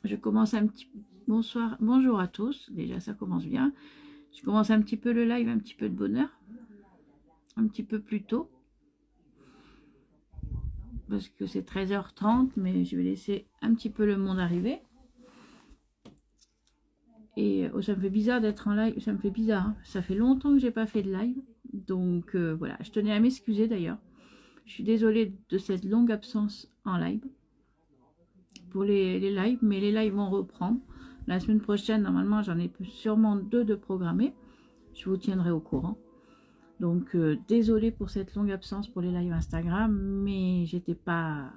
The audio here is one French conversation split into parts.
Je commence un petit... Bonsoir, bonjour à tous. Déjà, ça commence bien. Je commence un petit peu le live, un petit peu de bonheur. Un petit peu plus tôt. Parce que c'est 13h30, mais je vais laisser un petit peu le monde arriver. Et oh, ça me fait bizarre d'être en live. Ça me fait bizarre. Hein. Ça fait longtemps que j'ai pas fait de live. Donc voilà, je tenais à m'excuser d'ailleurs. Je suis désolée de cette longue absence en live. Pour les lives, mais les lives vont reprendre. La semaine prochaine, normalement, j'en ai sûrement 2 de programmés. Je vous tiendrai au courant. Donc, désolée pour cette longue absence pour les lives Instagram, mais j'étais pas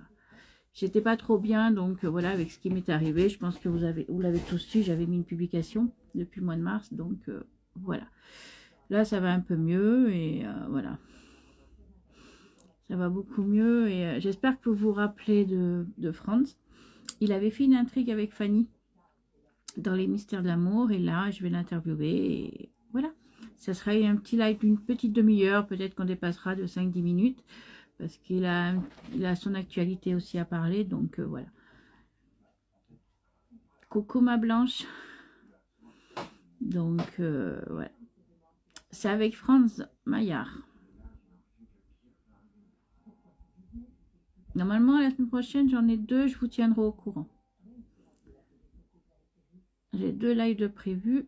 trop bien. Donc, voilà, avec ce qui m'est arrivé, je pense que vous l'avez tous su, j'avais mis une publication depuis le mois de mars. Donc, voilà. Là, ça va un peu mieux et voilà. Ça va beaucoup mieux et j'espère que vous vous rappelez de Franz. Il avait fait une intrigue avec Fanny dans les mystères de l'amour et là je vais l'interviewer et voilà, ça sera un petit live d'une petite demi-heure, peut-être qu'on dépassera de 5-10 minutes parce qu'il a son actualité aussi à parler, donc voilà. Coucou ma blanche. Donc voilà, c'est avec Franz Maillard. Normalement la semaine prochaine j'en ai 2, je vous tiendrai au courant. J'ai 2 lives de prévus,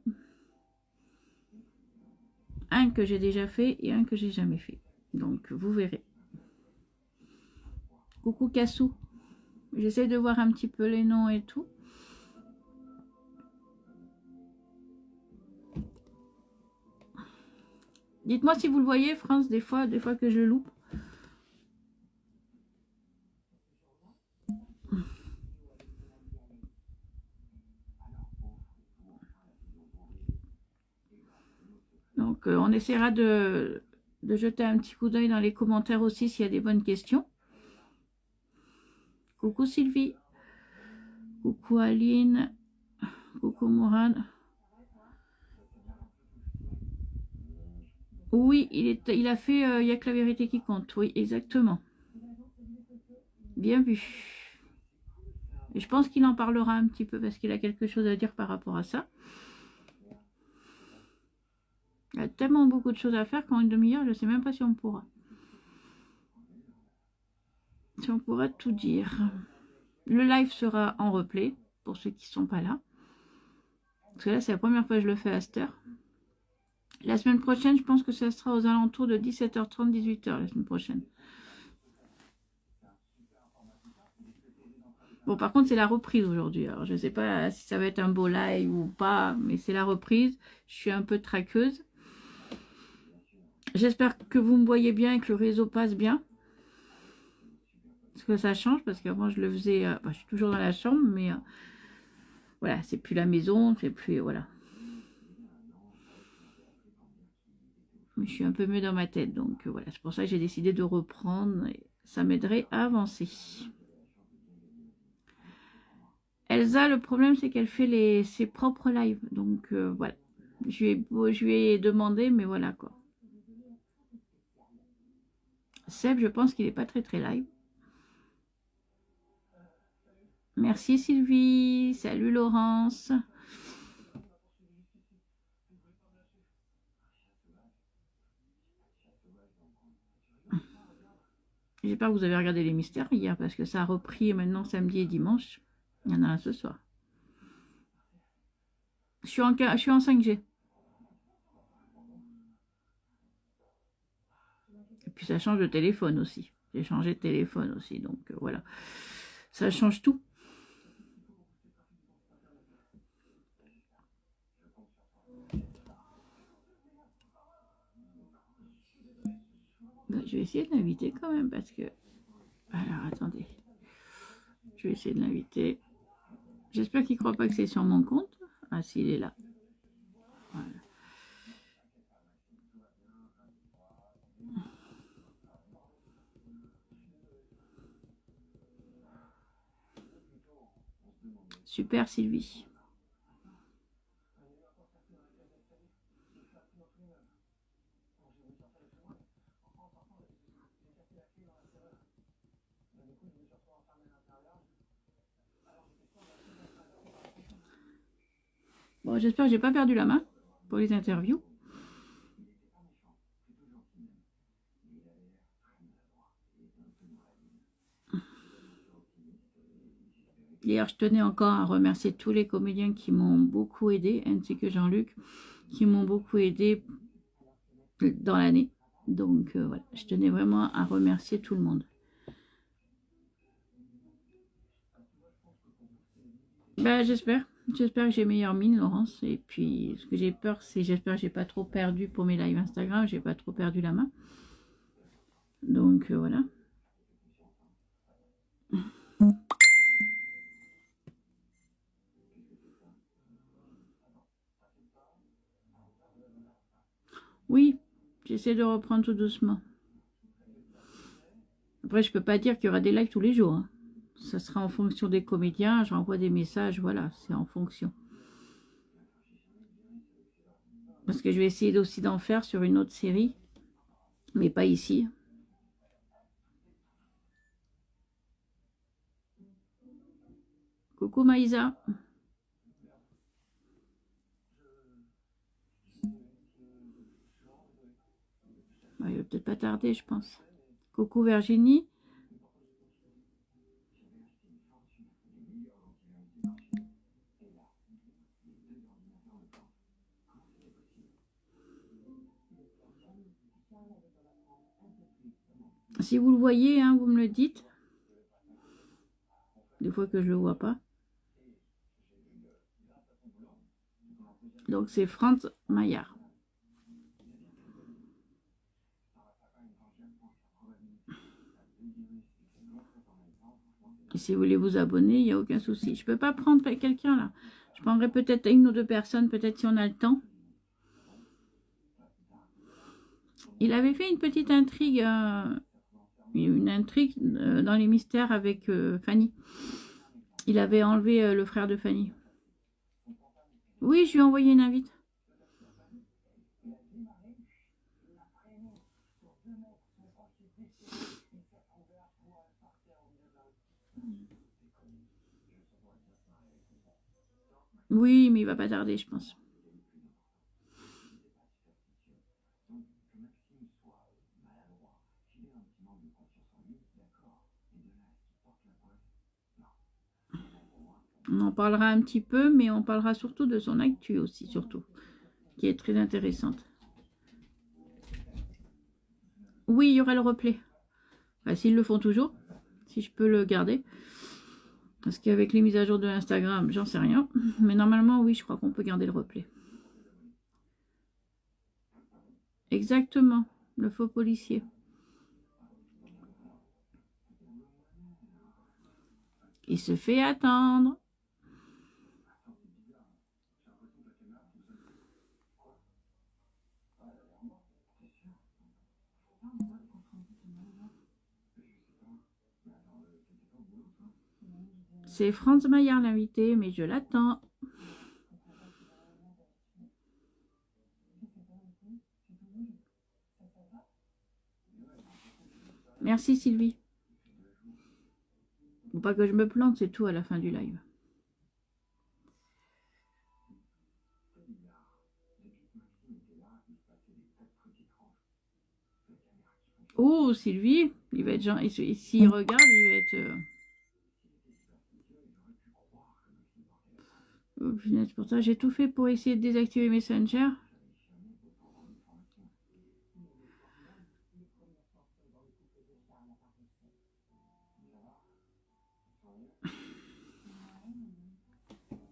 un que j'ai déjà fait et un que j'ai jamais fait, donc vous verrez. Coucou Cassou, j'essaie de voir un petit peu les noms et tout. Dites-moi si vous le voyez, France, des fois que je le loupe. Donc, on essaiera de jeter un petit coup d'œil dans les commentaires aussi s'il y a des bonnes questions. Coucou Sylvie. Coucou Aline. Coucou Mourad. Oui, il a fait Il n'y a que la vérité qui compte. Oui, exactement. Bien vu. Et je pense qu'il en parlera un petit peu parce qu'il a quelque chose à dire par rapport à ça. Il y a tellement beaucoup de choses à faire qu'en une demi-heure, je ne sais même pas si on pourra. Si on pourra tout dire. Le live sera en replay pour ceux qui ne sont pas là. Parce que là, c'est la première fois que je le fais à cette heure. La semaine prochaine, je pense que ça sera aux alentours de 17h30, 18h la semaine prochaine. Bon, par contre, c'est la reprise aujourd'hui. Alors, je ne sais pas si ça va être un beau live ou pas, mais c'est la reprise. Je suis un peu traqueuse. J'espère que vous me voyez bien et que le réseau passe bien. Parce que ça change, parce qu'avant, je le faisais... je suis toujours dans la chambre, mais voilà, c'est plus la maison, c'est plus... Voilà. Mais je suis un peu mieux dans ma tête, donc voilà. C'est pour ça que j'ai décidé de reprendre. Et ça m'aiderait à avancer. Elsa, le problème, c'est qu'elle fait ses propres lives. Donc, voilà. Je lui ai demandé, mais voilà, quoi. Seb, je pense qu'il n'est pas très, très live. Merci, Sylvie. Salut, Laurence. J'espère que vous avez regardé les mystères hier, parce que ça a repris maintenant samedi et dimanche. Il y en a un ce soir. Je suis en 5G. Et puis ça change de téléphone aussi. J'ai changé de téléphone aussi, donc voilà. Ça change tout. Je vais essayer de l'inviter quand même, parce que... Alors, attendez. Je vais essayer de l'inviter. J'espère qu'il ne croit pas que c'est sur mon compte. Ah, s'il est là. Voilà. Super, Sylvie. Bon, j'espère que j'ai pas perdu la main pour les interviews. Hier, je tenais encore à remercier tous les comédiens qui m'ont beaucoup aidé, ainsi que Jean-Luc, qui m'ont beaucoup aidé dans l'année. Donc voilà, je tenais vraiment à remercier tout le monde. Ben, j'espère que j'ai meilleure mine, Laurence. Et puis, ce que j'ai peur, c'est j'espère que j'ai pas trop perdu pour mes lives Instagram, j'ai pas trop perdu la main. Donc voilà. Oui, j'essaie de reprendre tout doucement. Après, je peux pas dire qu'il y aura des lives tous les jours, hein. Ça sera en fonction des comédiens, j'envoie des messages, voilà, c'est en fonction. Parce que je vais essayer aussi d'en faire sur une autre série, mais pas ici. Coucou Maïsa. Bah, il va peut-être pas tarder, je pense. Coucou Virginie. Si vous le voyez, hein, vous me le dites. Des fois que je le vois pas. Donc c'est Franz Maillard. Et si vous voulez vous abonner, il n'y a aucun souci. Je ne peux pas prendre quelqu'un là. Je prendrai peut-être une ou deux personnes, peut-être si on a le temps. Il avait fait une petite intrigue, dans les mystères avec Fanny. Il avait enlevé le frère de Fanny. Oui, je lui ai envoyé une invite. Oui, mais il va pas tarder, je pense. On en parlera un petit peu, mais on parlera surtout de son actu aussi, surtout, qui est très intéressante. Oui, il y aura le replay. Enfin, s'ils le font toujours, si je peux le garder. Parce qu'avec les mises à jour de Instagram, j'en sais rien. Mais normalement, oui, je crois qu'on peut garder le replay. Exactement, le faux policier. Il se fait attendre. C'est Franz Maillard l'invité, mais je l'attends. Merci Sylvie. Faut pas que je me plante, c'est tout à la fin du live. Oh Sylvie, il va être gentil. S'il regarde, il va être... Oh, punaise, pour ça, j'ai tout fait pour essayer de désactiver Messenger.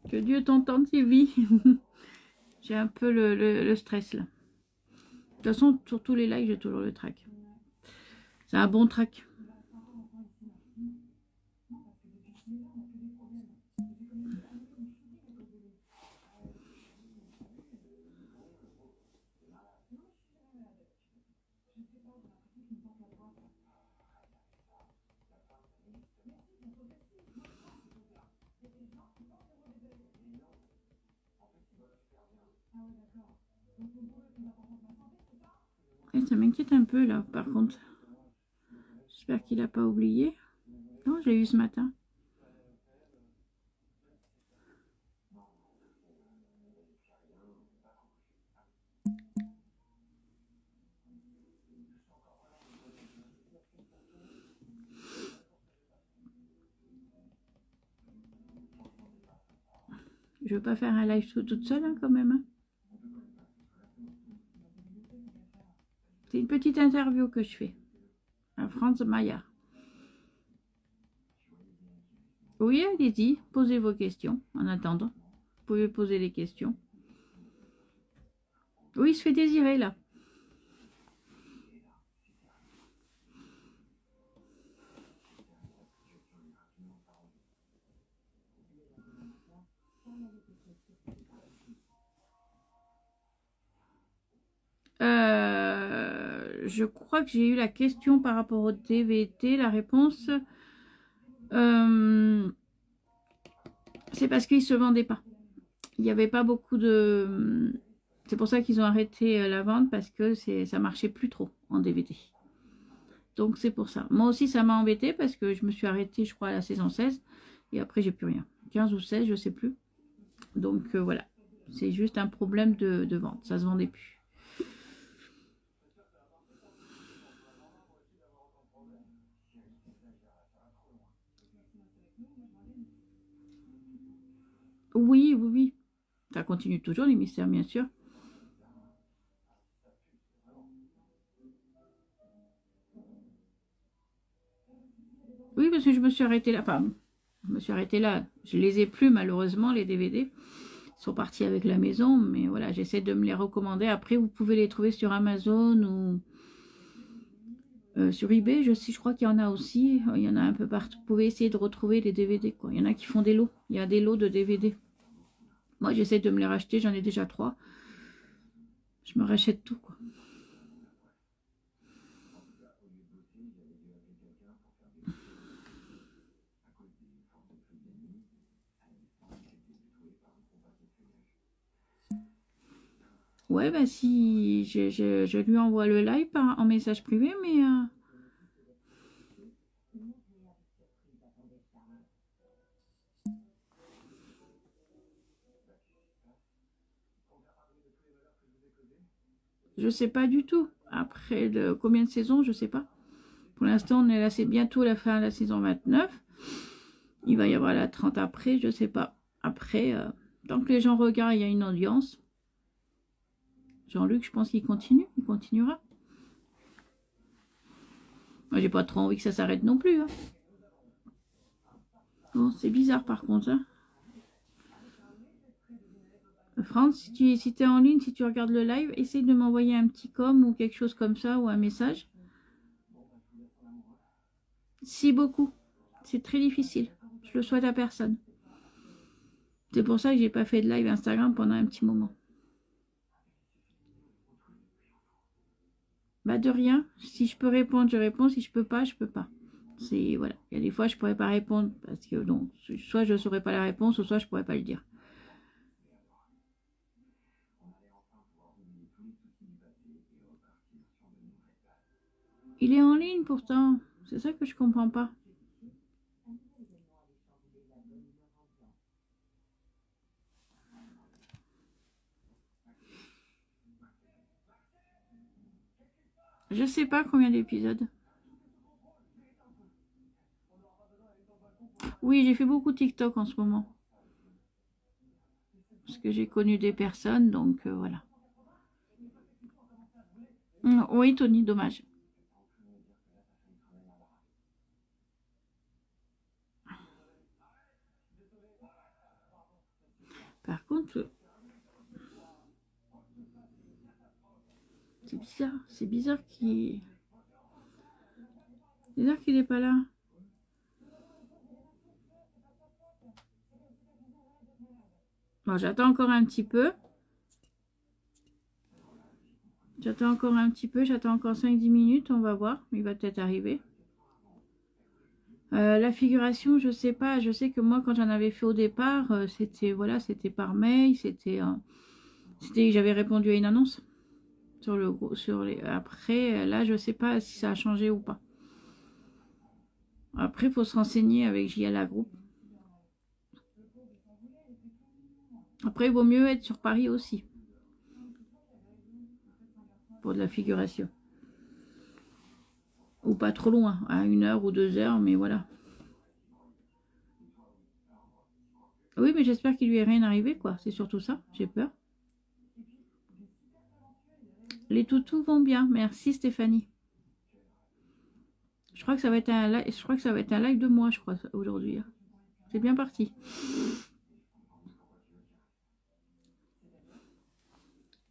Que Dieu t'entende, Sylvie. J'ai un peu le stress là. De toute façon, sur tous les lives, j'ai toujours le track. C'est un bon track. Et ça m'inquiète un peu là, par contre. J'espère qu'il n'a pas oublié. Non, je l'ai eu ce matin. Je veux pas faire un live toute seule hein, quand même. Hein. C'est une petite interview que je fais à Franz Maillard. Oui, allez-y, posez vos questions en attendant. Vous pouvez poser les questions. Oui, il se fait désirer là. Je crois que j'ai eu la question par rapport au DVD. La réponse, c'est parce qu'ils ne se vendaient pas. Il n'y avait pas beaucoup de... C'est pour ça qu'ils ont arrêté la vente parce que ça marchait plus trop en DVD. Donc c'est pour ça. Moi aussi, ça m'a embêté parce que je me suis arrêtée, je crois, à la saison 16. Et après, j'ai plus rien. 15 ou 16, je ne sais plus. Donc voilà. C'est juste un problème de vente. Ça ne se vendait plus. Oui, oui, oui. Ça continue toujours, les mystères, bien sûr. Oui, parce que je me suis arrêtée là. Enfin, je me suis arrêtée là. Je les ai plus, malheureusement, les DVD. Ils sont partis avec la maison. Mais voilà, j'essaie de me les recommander. Après, vous pouvez les trouver sur Amazon ou sur eBay. Je crois qu'il y en a aussi. Il y en a un peu partout. Vous pouvez essayer de retrouver les DVD, quoi. Il y en a qui font des lots. Il y a des lots de DVD. Moi, j'essaie de me les racheter. J'en ai déjà 3. Je me rachète tout, quoi. Ouais, bah si je lui envoie le live en message privé, mais je sais pas du tout. Après combien de saisons, je sais pas. Pour l'instant, on est là, c'est bientôt la fin de la saison 29. Il va y avoir la 30 après, je sais pas. Après, tant que les gens regardent, il y a une audience. Jean-Luc, je pense qu'il continue, il continuera. Moi, j'ai pas trop envie que ça s'arrête non plus. Hein. Bon, c'est bizarre par contre. Hein. France, si tu es en ligne, si tu regardes le live, essaye de m'envoyer un petit com ou quelque chose comme ça ou un message. Si beaucoup. C'est très difficile. Je le souhaite à personne. C'est pour ça que j'ai pas fait de live Instagram pendant un petit moment. Bah de rien. Si je peux répondre, je réponds. Si je peux pas, je peux pas. C'est voilà. Il y a des fois je pourrais pas répondre parce que donc soit je saurais pas la réponse ou soit je pourrais pas le dire. Il est en ligne pourtant. C'est ça que je comprends pas. Je sais pas combien d'épisodes. Oui, j'ai fait beaucoup TikTok en ce moment. Parce que j'ai connu des personnes, donc voilà. Oui, Tony, dommage. Par contre, c'est bizarre. C'est bizarre qu'il n'est pas là. Bon, j'attends encore un petit peu. J'attends encore un petit peu. J'attends encore 5-10 minutes. On va voir. Il va peut-être arriver. La figuration, je sais pas. Je sais que moi, quand j'en avais fait au départ, c'était voilà, c'était par mail. J'avais répondu à une annonce sur les. Après, là, je sais pas si ça a changé ou pas. Après, il faut se renseigner avec JLA Group. Après, il vaut mieux être sur Paris aussi pour de la figuration. Ou pas trop loin, à 1 heure ou 2 heures, mais voilà. Oui, mais j'espère qu'il lui est rien arrivé, quoi. C'est surtout ça, j'ai peur. Les toutous vont bien. Merci Stéphanie. Je crois que ça va être un live, je crois que ça va être un live de moi, je crois, aujourd'hui. C'est bien parti.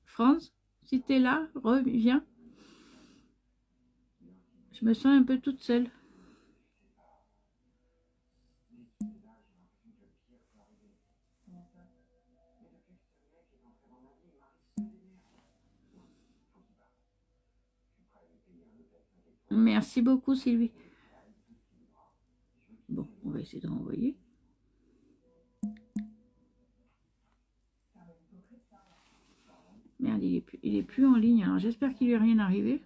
France, si t'es là, reviens. Je me sens un peu toute seule. Merci beaucoup Sylvie. Bon, on va essayer de renvoyer. Merde, il est plus en ligne. Alors j'espère qu'il lui est rien arrivé.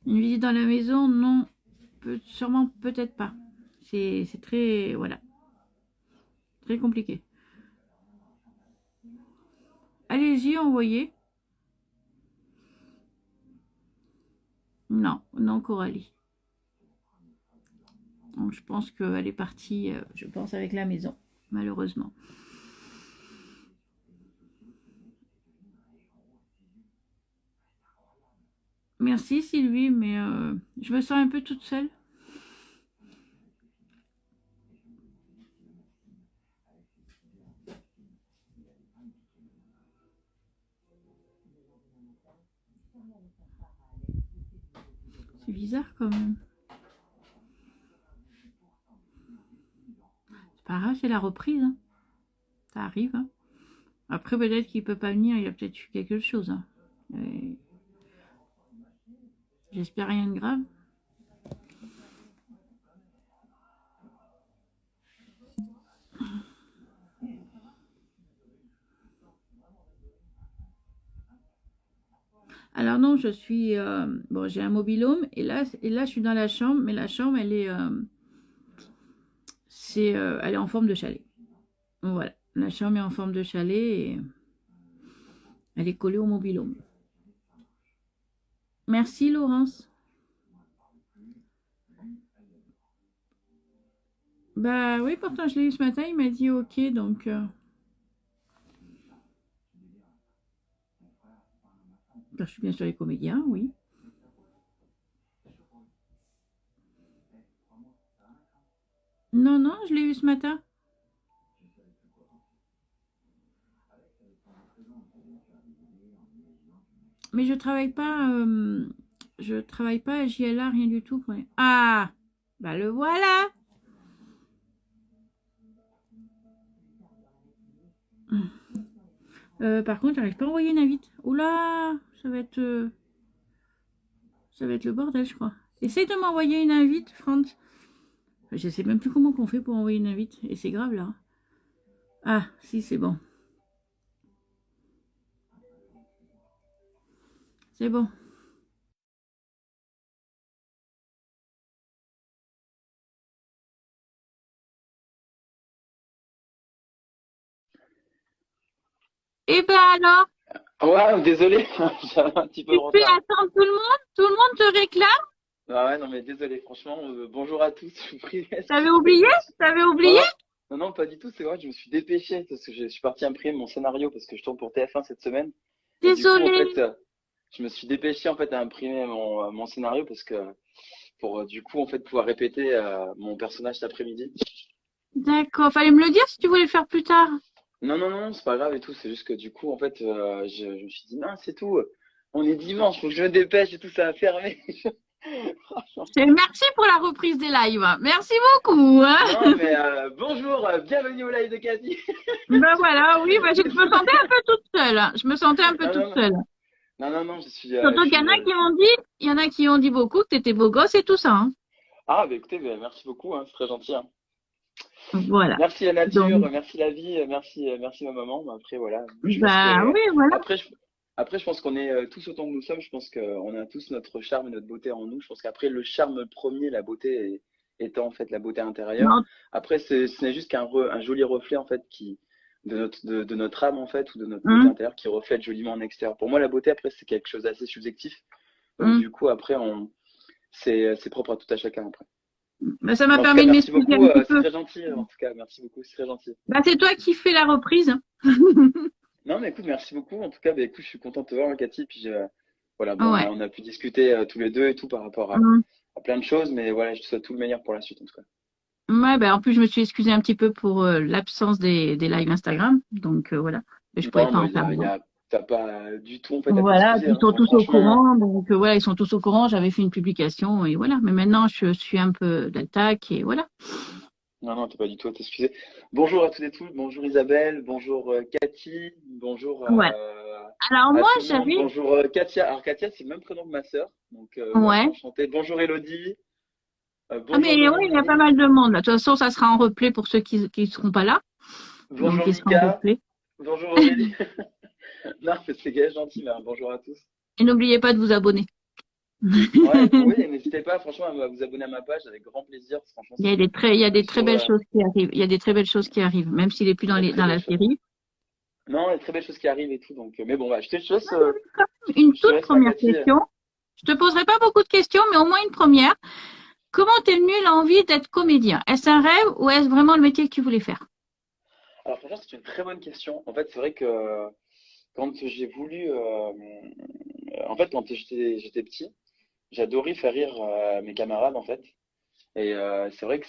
Une visite dans la maison, non. Sûrement peut-être pas. C'est très... Voilà. Très compliqué. Allez-y, envoyez. Non, non Coralie. Donc, je pense qu'elle est partie, je pense, avec la maison, malheureusement. Merci Sylvie, mais je me sens un peu toute seule. C'est bizarre quand même. C'est pas grave, c'est la reprise. Hein. Ça arrive. Hein. Après, peut-être qu'il peut pas venir, il a peut-être eu quelque chose. Hein. J'espère rien de grave. Alors non, je suis... bon, j'ai un mobil-home et là, je suis dans la chambre, mais la chambre, elle est... elle est en forme de chalet. Voilà, la chambre est en forme de chalet et elle est collée au mobil-home. Merci Laurence. Bah oui, pourtant je l'ai eu ce matin, il m'a dit ok, donc... je suis bien sûr les comédiens, oui. Non, non, je l'ai eu ce matin. Mais je travaille pas à JLA, rien du tout. Ah, bah le voilà. Par contre, j'arrive pas à envoyer une invite. Oula, ça va être le bordel, je crois. Essaye de m'envoyer une invite, Franz. Je sais même plus comment qu'on fait pour envoyer une invite. Et c'est grave là. Ah, si, c'est bon. C'est bon. Eh ben alors, Ouais, désolé, j'avais un petit peu tu de peux retard. attendre tout le monde? Tout le monde te réclame? Ah ouais, non mais désolé, franchement, bonjour à tous, je vous prie, T'avais excusez-moi. oublié? T'avais Non, oublié? non, non, non, pas du tout, c'est vrai, je me suis dépêché parce que je suis parti imprimer mon scénario parce que je tourne pour TF1 cette semaine. Et du coup, en fait, Désolée. je me suis dépêché en fait à imprimer mon scénario parce que pour du coup en fait pouvoir répéter mon personnage cet après-midi. D'accord, fallait me le dire si tu voulais le faire plus tard. Non, non, non, c'est pas grave et tout, c'est juste que du coup en fait je me suis dit non, c'est tout, on est dimanche, faut que je me dépêche et tout, ça va fermer. Merci pour la reprise des lives. Merci beaucoup. Non, Hein. mais bonjour, bienvenue au live de Cathy. Ben voilà, oui, ben, je me sentais un peu toute seule. Je me sentais un peu Non, toute non, non, seule. non, non, non, je Surtout qu'il y en suis. a qui m'ont dit, il y en a qui ont dit beaucoup que t'étais beau gosse et tout ça. Hein. Ah, bah écoutez, bah, merci beaucoup, hein, c'est très gentil. Hein. Voilà. Merci la nature, Donc, merci la vie, merci, merci ma maman. Bah, après, voilà, je pense ben que oui, voilà. après, je, après, je pense qu'on est tous autant que nous sommes. Je pense qu'on a tous notre charme et notre beauté en nous. Je pense qu'après, le charme premier, la beauté étant en fait la beauté intérieure. Non. Après, ce n'est juste un joli reflet en fait de notre âme en fait ou de notre beauté Hein. intérieure qui reflète joliment en extérieur. Pour moi, la beauté après, c'est quelque chose d'assez subjectif. Donc du coup, après, c'est propre à tout à chacun après. Bah, ça Mais m'a en tout cas, permis de merci m'excuser beaucoup. un petit C'est peu. très gentil. En tout cas, merci beaucoup. C'est très gentil. Bah, c'est toi qui fais la reprise. Non, mais écoute, merci beaucoup. En tout cas, bah, écoute, je suis content de te voir, Cathy. Puis voilà, bon, Ouais. on a pu discuter tous les deux et tout par rapport Mm. à plein de choses. Mais voilà, je te souhaite tout le meilleur pour la suite en tout cas. Ouais, bah, en plus, je me suis excusée un petit peu pour l'absence des lives Instagram. Donc, voilà. Et je pouvais Non, pas mais en faire moins. t'as pas du tout en fait à Voilà, t'excuser. puis ils Hein. sont tous au Franchement, courant, donc voilà, ils sont tous au courant. J'avais fait une publication et voilà. Mais maintenant, je suis un peu d'attaque et voilà. non, non, t'as pas du tout à t'excuser. Bonjour à toutes et tous. Bonjour Isabelle. Bonjour Cathy. Bonjour Ouais. Alors à moi, tout le monde. j'avais, Bonjour Katia. Alors Katia, c'est le même prénom que ma sœur. Donc voilà, ouais. enchanté. Bonjour Elodie. Ah mais Bonjour ouais, il y a pas Dominique. mal de monde là. De toute façon, ça sera en replay pour ceux qui seront pas là, donc Bonjour il sera en Mika. replay. Bonjour Aurélie. Non, mais c'est gay, gentil. Là. Bonjour à tous. Et n'oubliez pas de vous abonner. Ouais, oui, n'hésitez pas, franchement, à vous abonner à ma page avec grand plaisir. Franchement, Il y a il y a je des suis très sur belles choses qui arrivent. Il y a des très belles choses qui arrivent, même s'il est plus il y a de très dans belles la choses. série. Non, il y a de très belles choses qui arrivent et tout. Donc, mais bon, bah, Une je te toute laisse la première Cathy. question. Je te poserai pas beaucoup de questions, mais au moins une première. Comment t'es venue l'envie d'être comédien? Est-ce un rêve ou est-ce vraiment le métier que tu voulais faire? Alors, franchement, c'est une très bonne question. En fait, c'est vrai que quand j'ai voulu, en fait, quand j'étais petit, j'adorais faire rire mes camarades, en fait. Et c'est vrai que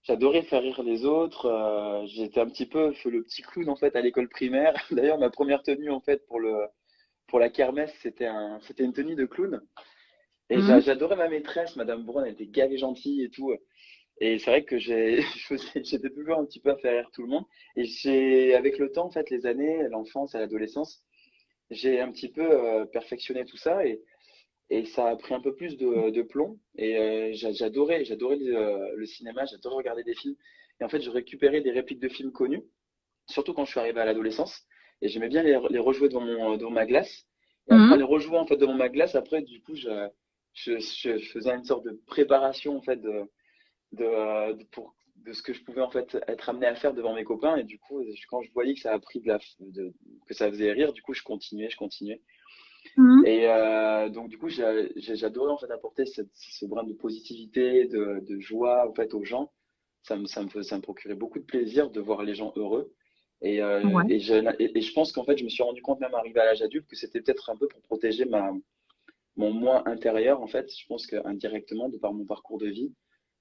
j'adorais faire rire les autres. J'étais un petit peu le petit clown, en fait, à l'école primaire. D'ailleurs, ma première tenue, en fait, pour la kermesse, c'était une tenue de clown. Et Hmm. j'adorais ma maîtresse, Madame Braun, elle était gave et gentille et tout. Et c'est vrai que j'étais toujours un petit peu à faire rire tout le monde. Et avec le temps, en fait, les années, l'enfance et l'adolescence, j'ai un petit peu perfectionné tout ça et ça a pris un peu plus de plomb. Et j'adorais le cinéma, j'adorais regarder des films. Et en fait, je récupérais des répliques de films connus, surtout quand je suis arrivé à l'adolescence. Et j'aimais bien les rejouer devant ma glace. Et après, en Hmm. les rejouant en fait devant ma glace, après, du coup, je faisais une sorte de préparation en fait de ce que je pouvais en fait être amené à faire devant mes copains. Et du coup, quand je voyais que ça a pris que ça faisait rire, du coup, je continuais. Hmm. Et donc, du coup, j'adorais en fait apporter ce brin de positivité, de joie en fait aux gens. Ça me procurait beaucoup de plaisir de voir les gens heureux. Ouais. Et je pense qu'en fait, je me suis rendu compte, même arrivé à l'âge adulte, que c'était peut-être un peu pour protéger mon moi intérieur. En fait, je pense qu'indirectement, de par mon parcours de vie,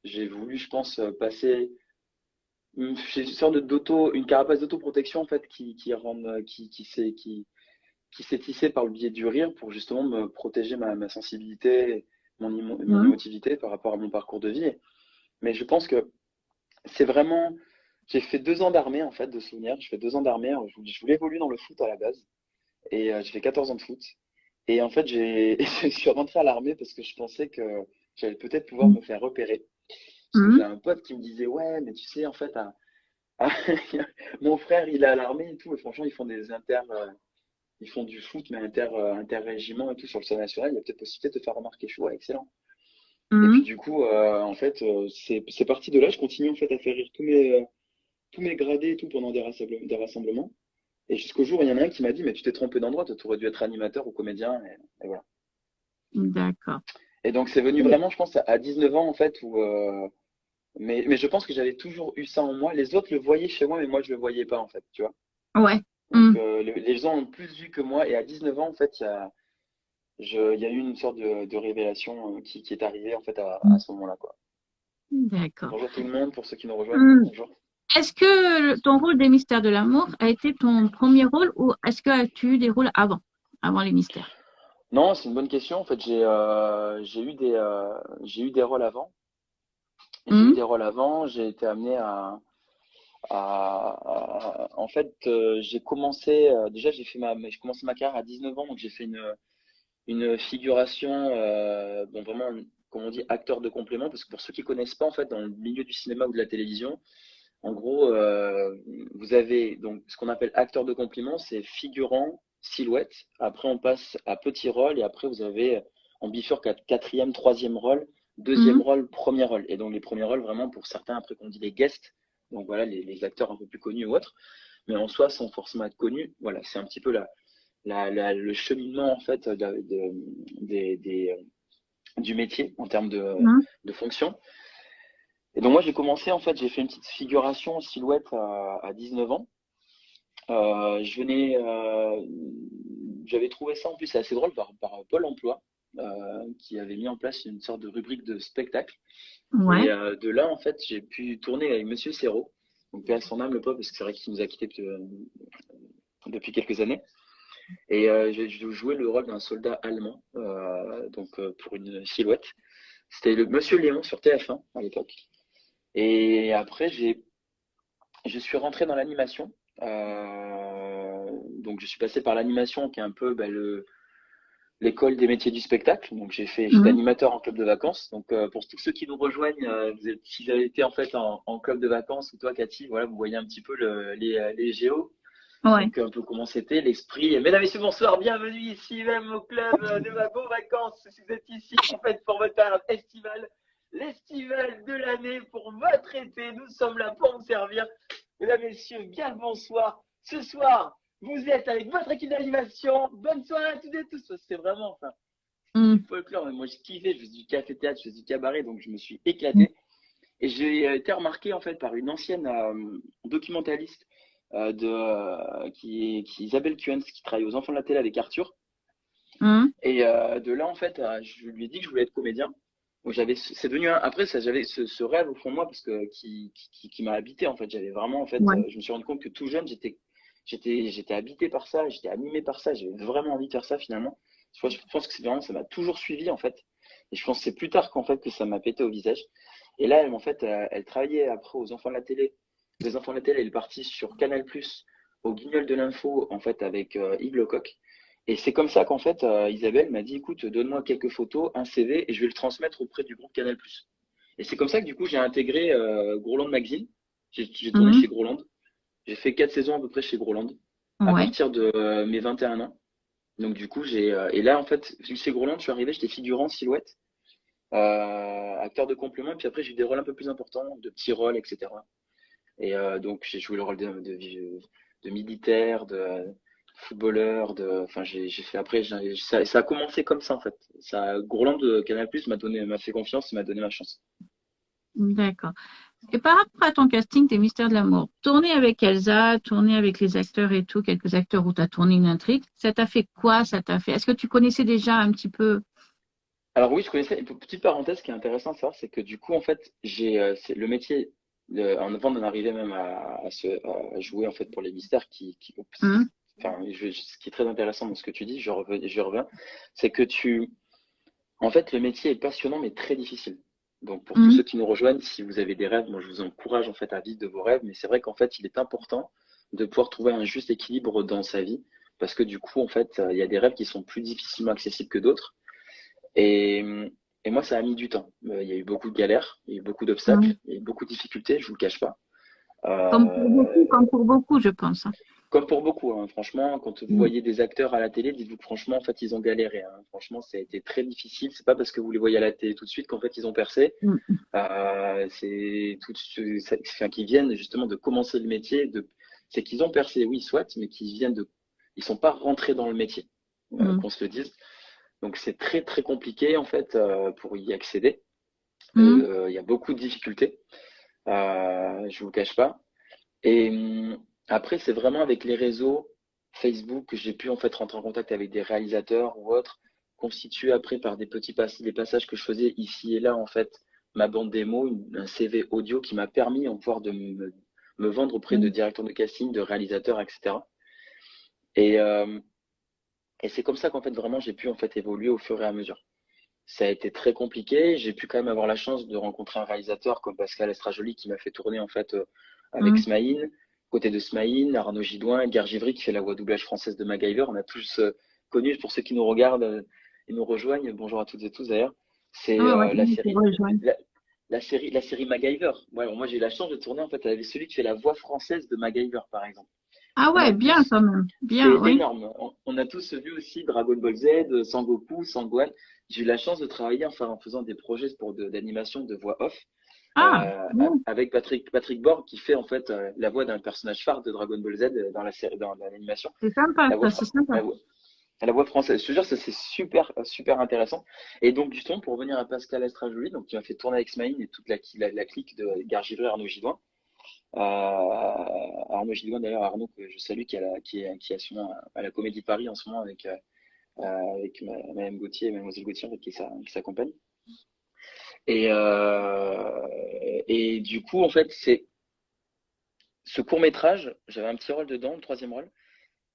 j'ai voulu, je pense, passer j'ai une sorte une carapace d'autoprotection en fait qui s'est tissée par le biais du rire pour justement me protéger ma sensibilité, mon Hmm. émotivité par rapport à mon parcours de vie. Mais je pense que c'est vraiment, j'ai fait 2 ans d'armée en fait de souvenirs. Je fais 2 ans d'armée. Je voulais évoluer dans le foot à la base et j'ai fait 14 ans de foot. Et en fait, je suis rentré à l'armée parce que je pensais que j'allais peut-être pouvoir me faire repérer. Parce que j'ai Hmm. un pote qui me disait, ouais, mais tu sais, en fait, mon frère, il est à l'armée et tout, et franchement, ils font du foot, mais inter-régiment et tout sur le sol national. Il y a peut-être possibilité de te faire remarquer. Je suis, ouais, excellent. Et puis, Hmm. du coup, en fait, c'est parti de là. Je continue, en fait, à faire rire tous mes gradés et tout pendant des rassemblements. Et jusqu'au jour où il y en a un qui m'a dit, mais tu t'es trompé d'endroit, tu aurais dû être animateur ou comédien. Et voilà. D'accord. Et donc, c'est venu vraiment, je pense, à 19 ans, en fait, mais je pense que j'avais toujours eu ça en moi. Les autres le voyaient chez moi, mais moi, je le voyais pas, en fait, tu vois. Ouais. Donc, Hmm. les gens ont plus vu que moi. Et à 19 ans, en fait, il y a eu une sorte de révélation qui est arrivée, en fait, à ce moment-là, quoi. D'accord. Bonjour tout le monde, pour ceux qui nous rejoignent. Hmm. Bonjour. Est-ce que ton rôle des mystères de l'amour a été ton premier rôle ou est-ce que as-tu eu des rôles avant les mystères? Non, c'est une bonne question. En fait, j'ai eu des rôles avant. J'ai eu Hmm. des rôles avant. J'ai été amené en fait, j'ai commencé, déjà, j'ai commencé ma carrière à 19 ans, donc j'ai fait une figuration, bon, vraiment, comme on dit, acteur de complément, parce que pour ceux qui connaissent pas, en fait, dans le milieu du cinéma ou de la télévision, en gros, vous avez donc ce qu'on appelle acteur de complément, c'est figurant, silhouette. Après, on passe à petit rôle et après, vous avez en bifurque à quatrième, troisième rôle, Hmm. deuxième rôle, premier rôle. Et donc, les premiers rôles, vraiment, pour certains, après qu'on dit les guests, donc voilà, les acteurs un peu plus connus ou autres, mais en soi, sans forcément être connus, voilà, c'est un petit peu le cheminement en fait du métier en termes Mhm. de fonction. Et donc moi j'ai commencé en fait, j'ai fait une petite figuration en silhouette à 19 ans. Je venais, j'avais trouvé ça en plus assez drôle par Pôle Emploi, qui avait mis en place une sorte de rubrique de spectacle. Et Ouais. de là, en fait, j'ai pu tourner avec Monsieur Serrault, donc paix à son âme le pauvre, parce que c'est vrai qu'il nous a quittés depuis quelques années. Et j'ai joué le rôle d'un soldat allemand, pour une silhouette. C'était le Monsieur Léon sur TF1 à l'époque. Et après, je suis rentré dans l'animation. Donc je suis passé par l'animation qui est un peu l'école des métiers du spectacle. Donc j'étais Mhm. animateur en club de vacances. Donc pour tous ceux qui nous rejoignent, si vous avez été en fait en club de vacances ou toi Cathy, voilà, vous voyez un petit peu les géos. Ouais. Donc un peu comment c'était l'esprit. Et mesdames et messieurs, bonsoir, bienvenue ici même au club de Wagon Vacances. Si vous êtes ici en fait pour votre période estivale, l'estival de l'année pour votre été, nous sommes là pour vous servir. Mesdames et messieurs, bien le bonsoir. Ce soir, vous êtes avec votre équipe d'animation. Bonne soirée à toutes et tous. C'est vraiment, enfin, c'est du Mhm. folklore. Moi, je kiffais. Je faisais du café-théâtre, je faisais du cabaret, donc je me suis Mhm. éclaté. Et j'ai été remarqué en fait par une ancienne documentaliste qui est Isabelle Kuhns, qui travaille aux Enfants de la télé avec Arthur. Mhm. Et de là, en fait, je lui ai dit que je voulais être comédien. Donc c'est devenu après ça, j'avais ce rêve au fond de moi parce que qui m'a habité en fait. J'avais vraiment en fait, Ouais. je me suis rendu compte que tout jeune, j'étais habité par ça, j'étais animé par ça. J'avais vraiment envie de faire ça finalement. Je pense que c'est vraiment, ça m'a toujours suivi en fait. Et je pense que c'est plus tard qu'en fait que ça m'a pété au visage. Et là, en fait, elle travaillait après aux Enfants de la télé. Les Enfants de la télé, elle est partie sur Canal+, au Guignol de l'info en fait avec Yves Lecoq. Et c'est comme ça qu'en fait, Isabelle m'a dit, écoute, donne-moi quelques photos, un CV, et je vais le transmettre auprès du groupe Canal+. Et c'est comme ça que du coup, j'ai intégré Groland Magazine. J'ai tourné chez Mhm. Groland. J'ai fait 4 saisons à peu près chez Groland, à Ouais. partir de mes 21 ans. Donc du coup, et là, en fait, chez Groland, je suis arrivé, j'étais figurant silhouette, acteur de complément, et puis après, j'ai eu des rôles un peu plus importants, de petits rôles, etc. Et donc, j'ai joué le rôle de militaire, de footballeur, enfin, j'ai fait après, ça a commencé comme ça, en fait. Groland de Canal+ m'a fait confiance, m'a donné ma chance. D'accord. Et par rapport à ton casting des Mystères de l'amour, tourner avec Elsa, tourner avec les acteurs et tout, quelques acteurs où tu as tourné une intrigue, ça t'a fait quoi? Ça t'a fait. Est-ce que tu connaissais déjà un petit peu? Alors oui, je connaissais, une petite parenthèse qui est intéressante de savoir, c'est que du coup, en fait, c'est le métier, avant d'en arriver même à jouer, en fait, pour les mystères Hein. enfin, ce qui est très intéressant dans ce que tu dis, je reviens, c'est que en fait, le métier est passionnant mais très difficile. Donc pour tous Hein. ceux qui nous rejoignent, si vous avez des rêves, moi je vous encourage en fait à vivre de vos rêves, mais c'est vrai qu'en fait, il est important de pouvoir trouver un juste équilibre dans sa vie parce que du coup, en fait, il y a des rêves qui sont plus difficilement accessibles que d'autres. Et, et moi, ça a mis du temps. Il y a eu beaucoup de galères, il y a eu beaucoup d'obstacles, Hein. il y a eu beaucoup de difficultés, je vous le cache pas. Comme pour beaucoup, je pense, hein. Comme pour beaucoup, hein, franchement, quand vous Mm. voyez des acteurs à la télé, dites-vous que franchement, en fait, ils ont galéré, hein. Franchement, ça a été très difficile. C'est pas parce que vous les voyez à la télé tout de suite qu'en fait ils ont percé. Mm. C'est tout, enfin, qui viennent justement de commencer le métier, c'est qu'ils ont percé, oui, soit, mais ils sont pas rentrés dans le métier, Mm. qu'on se le dise. Donc c'est très très compliqué en fait pour y accéder. Mm. Il y a beaucoup de difficultés, je vous cache pas. Et après, c'est vraiment avec les réseaux Facebook que j'ai pu en fait rentrer en contact avec des réalisateurs ou autres, constitués après par des passages que je faisais ici et là en fait, ma bande démo, un CV audio qui m'a permis en pouvoir me vendre auprès de Mm. directeurs de casting, de réalisateurs, etc. Et, euh, et c'est comme ça qu'en fait vraiment j'ai pu en fait évoluer au fur et à mesure. Ça a été très compliqué. J'ai pu quand même avoir la chance de rencontrer un réalisateur comme Pascal Estrajoli qui m'a fait tourner en fait avec Mm. Smaïn. Côté de Smaïn, Arnaud Gidouin, Gare Givry qui fait la voix doublage française de MacGyver. On a tous connu, pour ceux qui nous regardent et nous rejoignent, bonjour à toutes et tous d'ailleurs, c'est Ouais, ouais, la je te série rejoins. la, la série MacGyver. Ouais, bon, moi j'ai eu la chance de tourner en fait avec celui qui fait la voix française de MacGyver par exemple. Ah On a ouais, bien tous quand même. Bien, C'est oui. énorme. On a tous vu aussi Dragon Ball Z, Sangoku, Sangwan. J'ai eu la chance de travailler enfin, en faisant des projets d'animation de voix off Ah, bien. avec Patrick Borg qui fait en fait la voix d'un personnage phare de Dragon Ball Z dans la série, dans l'animation. C'est sympa, La voix, ça, c'est fra- sympa. la voix, À la voix française. Je te jure, ça c'est super, super intéressant. Et donc, justement, pour revenir à Pascal Estrajouli, donc, qui m'a fait tourner avec Smaïn et toute la clique de Gare Givry, Arnaud Gidouin. Arnaud Gidouin, d'ailleurs, Arnaud, que je salue, qui est son, à la Comédie de Paris en ce moment avec Madame Gauthier et Mademoiselle Gauthier, en fait, qui s'accompagnent. Et, et du coup, en fait, c'est ce court métrage, j'avais un petit rôle dedans, le troisième rôle,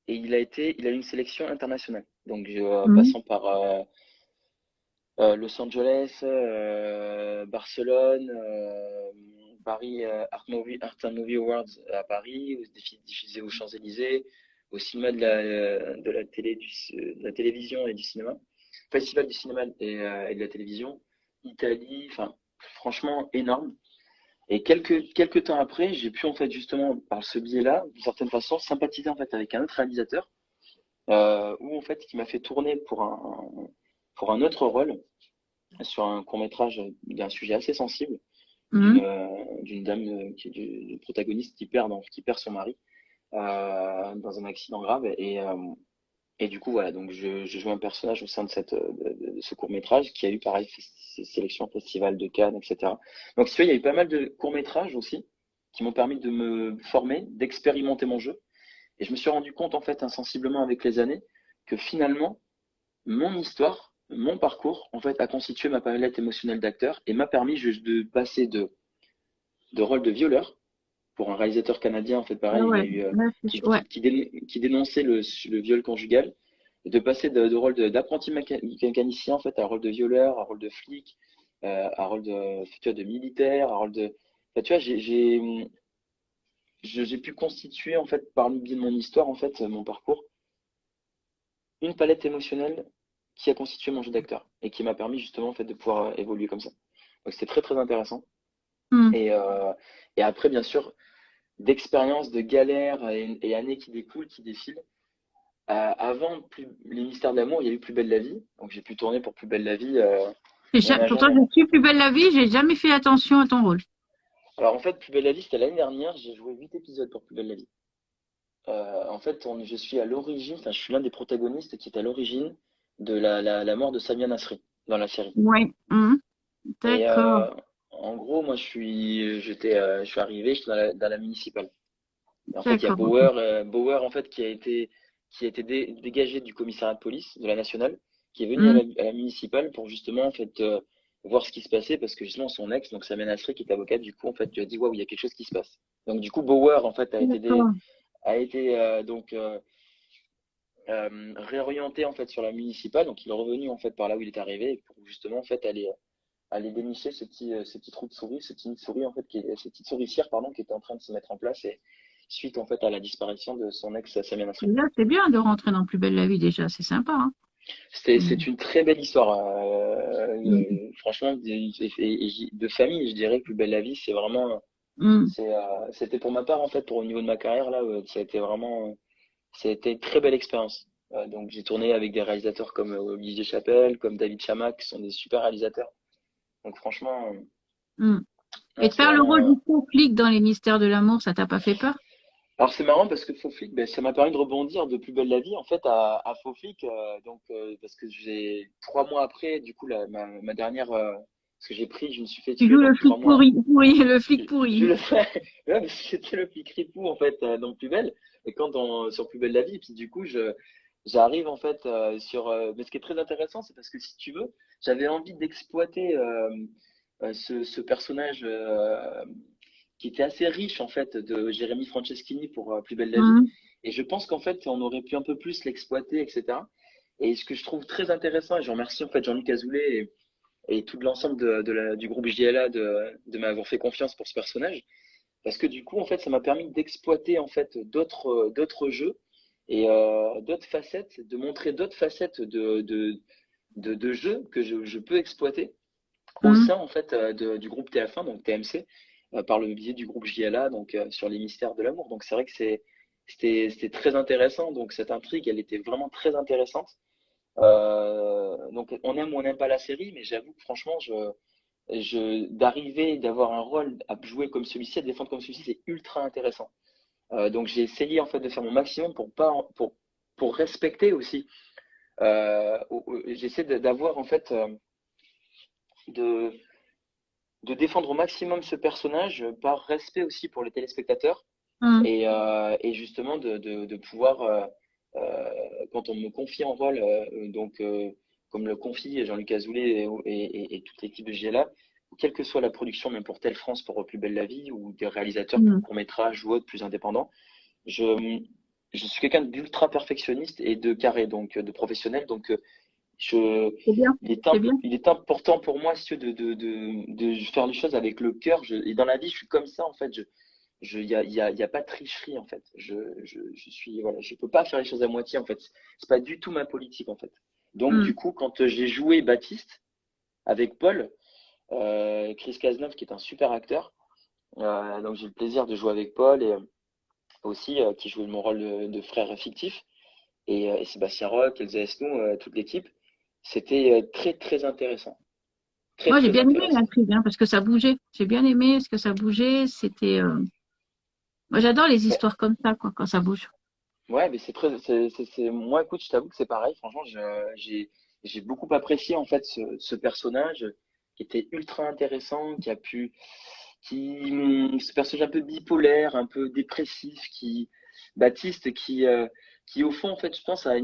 et il a eu une sélection internationale. Donc, Mhm. passant par Los Angeles, Barcelone, Paris Art and Movie Awards à Paris, diffusé aux Champs-Élysées, au cinéma de la télévision et du cinéma, Festival du cinéma et de la télévision, Italie, enfin franchement énorme. Et quelques temps après, j'ai pu en fait justement par ce biais-là, d'une certaine façon, sympathiser en fait avec un autre réalisateur, où en fait qui m'a fait tourner pour un autre rôle sur un court-métrage d'un sujet assez sensible Mhm. d'une dame d'une protagoniste qui perd son mari dans un accident grave et du coup voilà donc je joue un personnage au sein de de ce court-métrage qui a eu pareil sélection festival de Cannes, etc. Donc si tu vois, il y a eu pas mal de courts-métrages aussi qui m'ont permis de me former, d'expérimenter mon jeu et je me suis rendu compte en fait insensiblement avec les années que finalement mon histoire, mon parcours, en fait, a constitué ma palette émotionnelle d'acteur et m'a permis juste de passer de rôle de violeur pour un réalisateur canadien, en fait, Ah pareil, il y a ouais, eu, là, ouais, qui dénonçait le viol conjugal, et de passer de rôle d'apprenti mécanicien, en fait, à un rôle de violeur, à un rôle de flic, à un rôle tu vois, de militaire, à un rôle de. Enfin, tu vois, j'ai pu constituer, en fait, par le biais de mon histoire, en fait, mon parcours, une palette émotionnelle qui a constitué mon jeu d'acteur et qui m'a permis justement en fait de pouvoir évoluer comme ça. Donc c'était très très intéressant. Mhm. Et, euh, et après bien sûr d'expériences, de galères et années qui découlent, qui défilent. Avant les mystères de l'amour, il y a eu Plus belle la vie. Donc j'ai pu tourner pour Plus belle la vie. Mon agent Pourtant, je suis plus belle la vie, j'ai jamais fait attention à ton rôle. Alors en fait Plus belle la vie c'était l'année dernière. J'ai joué 8 épisodes pour Plus belle la vie. En fait je suis à l'origine, enfin je suis l'un des protagonistes qui est à l'origine de la mort de Samia Nasri dans la série. Ouais, mhm. Et D'accord, en gros, moi, je suis arrivé, j'étais dans la municipale. Et en fait, il y a d'accord. Ok. Bauer en fait, qui a été dégagé du commissariat de police de la nationale, qui est venu Mhm. à la municipale pour justement, en fait, voir ce qui se passait, parce que justement, son ex, donc Samia Nasri, qui est avocate, du coup, en fait, lui a dit, waouh, il y a quelque chose qui se passe. Donc, du coup, Bauer, en fait, D'accord. a été réorienté, en fait, sur la municipale. Donc, il est revenu, en fait, par là où il est arrivé, pour justement, en fait, aller dénicher ce petit trou de souris, cette petite souris en fait, cette petite souricière pardon, qui était en train de se mettre en place et suite en fait à la disparition de son ex Samia Nasri. Là, c'est bien de rentrer dans Plus belle la vie déjà, c'est sympa, hein. C'est Mhm. une très belle histoire, Mhm. franchement, de famille, je dirais. Plus belle la vie, c'est vraiment, Mhm. c'était pour ma part en fait, pour au niveau de ma carrière là, ça a été vraiment, ça a été une très belle expérience. Donc j'ai tourné avec des réalisateurs comme Olivier Chapelle, comme David Chamac, qui sont des super réalisateurs. Donc franchement, Mhm. Et non, de c'est faire le rôle du vraiment. faux flic dans les mystères de l'amour, ça t'a pas fait peur? Alors c'est marrant parce que Faux Flic, ben, ça m'a permis de rebondir de Plus belle la vie en fait à Faux Flic, parce que j'ai 3 mois après du coup ma dernière parce que je me suis fait Tu tuer joues le donc flic 3 mois. pourri, pourri, le flic Je pourri. le fais, ouais, parce que c'était le flic ripou en fait dans Plus belle et sur Plus belle la vie et puis du coup j'arrive en fait mais ce qui est très intéressant c'est parce que si tu veux j'avais envie d'exploiter ce personnage qui était assez riche en fait de Jérémy Franceschini pour Plus belle la vie. Mhm. Et je pense qu'en fait on aurait pu un peu plus l'exploiter, etc. Et ce que je trouve très intéressant, et je remercie en fait Jean-Luc Azoulay et tout l'ensemble du groupe JLA de m'avoir fait confiance pour ce personnage, parce que du coup en fait ça m'a permis d'exploiter en fait d'autres jeux et d'autres facettes, de montrer d'autres facettes de jeux que je peux exploiter au Mhm. sein en fait du groupe TF1, donc TMC, par le biais du groupe JLA, donc sur les mystères de l'amour. Donc c'est vrai que c'était très intéressant. Donc cette intrigue, elle était vraiment très intéressante. Donc on aime ou on n'aime pas la série, mais j'avoue que franchement, d'arriver, d'avoir un rôle à jouer comme celui-ci, à défendre comme celui-ci, c'est ultra intéressant. Donc j'ai essayé en fait de faire mon maximum pour pas pour respecter aussi j'essaie d'avoir en fait de, de défendre au maximum ce personnage par respect aussi pour les téléspectateurs Hum, et justement de pouvoir, quand on me confie en rôle, comme le confie Jean-Luc Azoulay et toute l'équipe de JLA, quelle que soit la production, même pour Telle France, pour Plus belle la vie, ou des réalisateurs plus hum. courts-métrages ou autres, plus indépendants, je, je suis quelqu'un d'ultra perfectionniste et de carré, donc de professionnel. Donc, je, C'est bien, c'est bien. il est important pour moi, si tu veux, de faire les choses avec le cœur. Et dans la vie, je suis comme ça, en fait. Y a pas de tricherie, en fait. Voilà, je peux pas faire les choses à moitié, en fait. C'est pas du tout ma politique, en fait. Donc, du Hum. coup, quand j'ai joué Baptiste avec Paul, Chris Cazeneuve, qui est un super acteur, donc j'ai eu le plaisir de jouer avec Paul et aussi qui jouait mon rôle de frère fictif et Sébastien Roch, Elsa Esnou, toute l'équipe. C'était très très intéressant. Très Moi, j'ai très bien aimé intéressant. l'intrigue, parce que ça bougeait. J'ai bien aimé ce que ça bougeait. C'était. Moi, j'adore les Ouais, histoires comme ça, quoi, quand ça bouge. ouais, mais c'est très, moi, écoute, je t'avoue que c'est pareil. Franchement, j'ai beaucoup apprécié en fait ce personnage qui était ultra intéressant, ce personnage un peu bipolaire, un peu dépressif, Baptiste, qui au fond en fait, je pense, a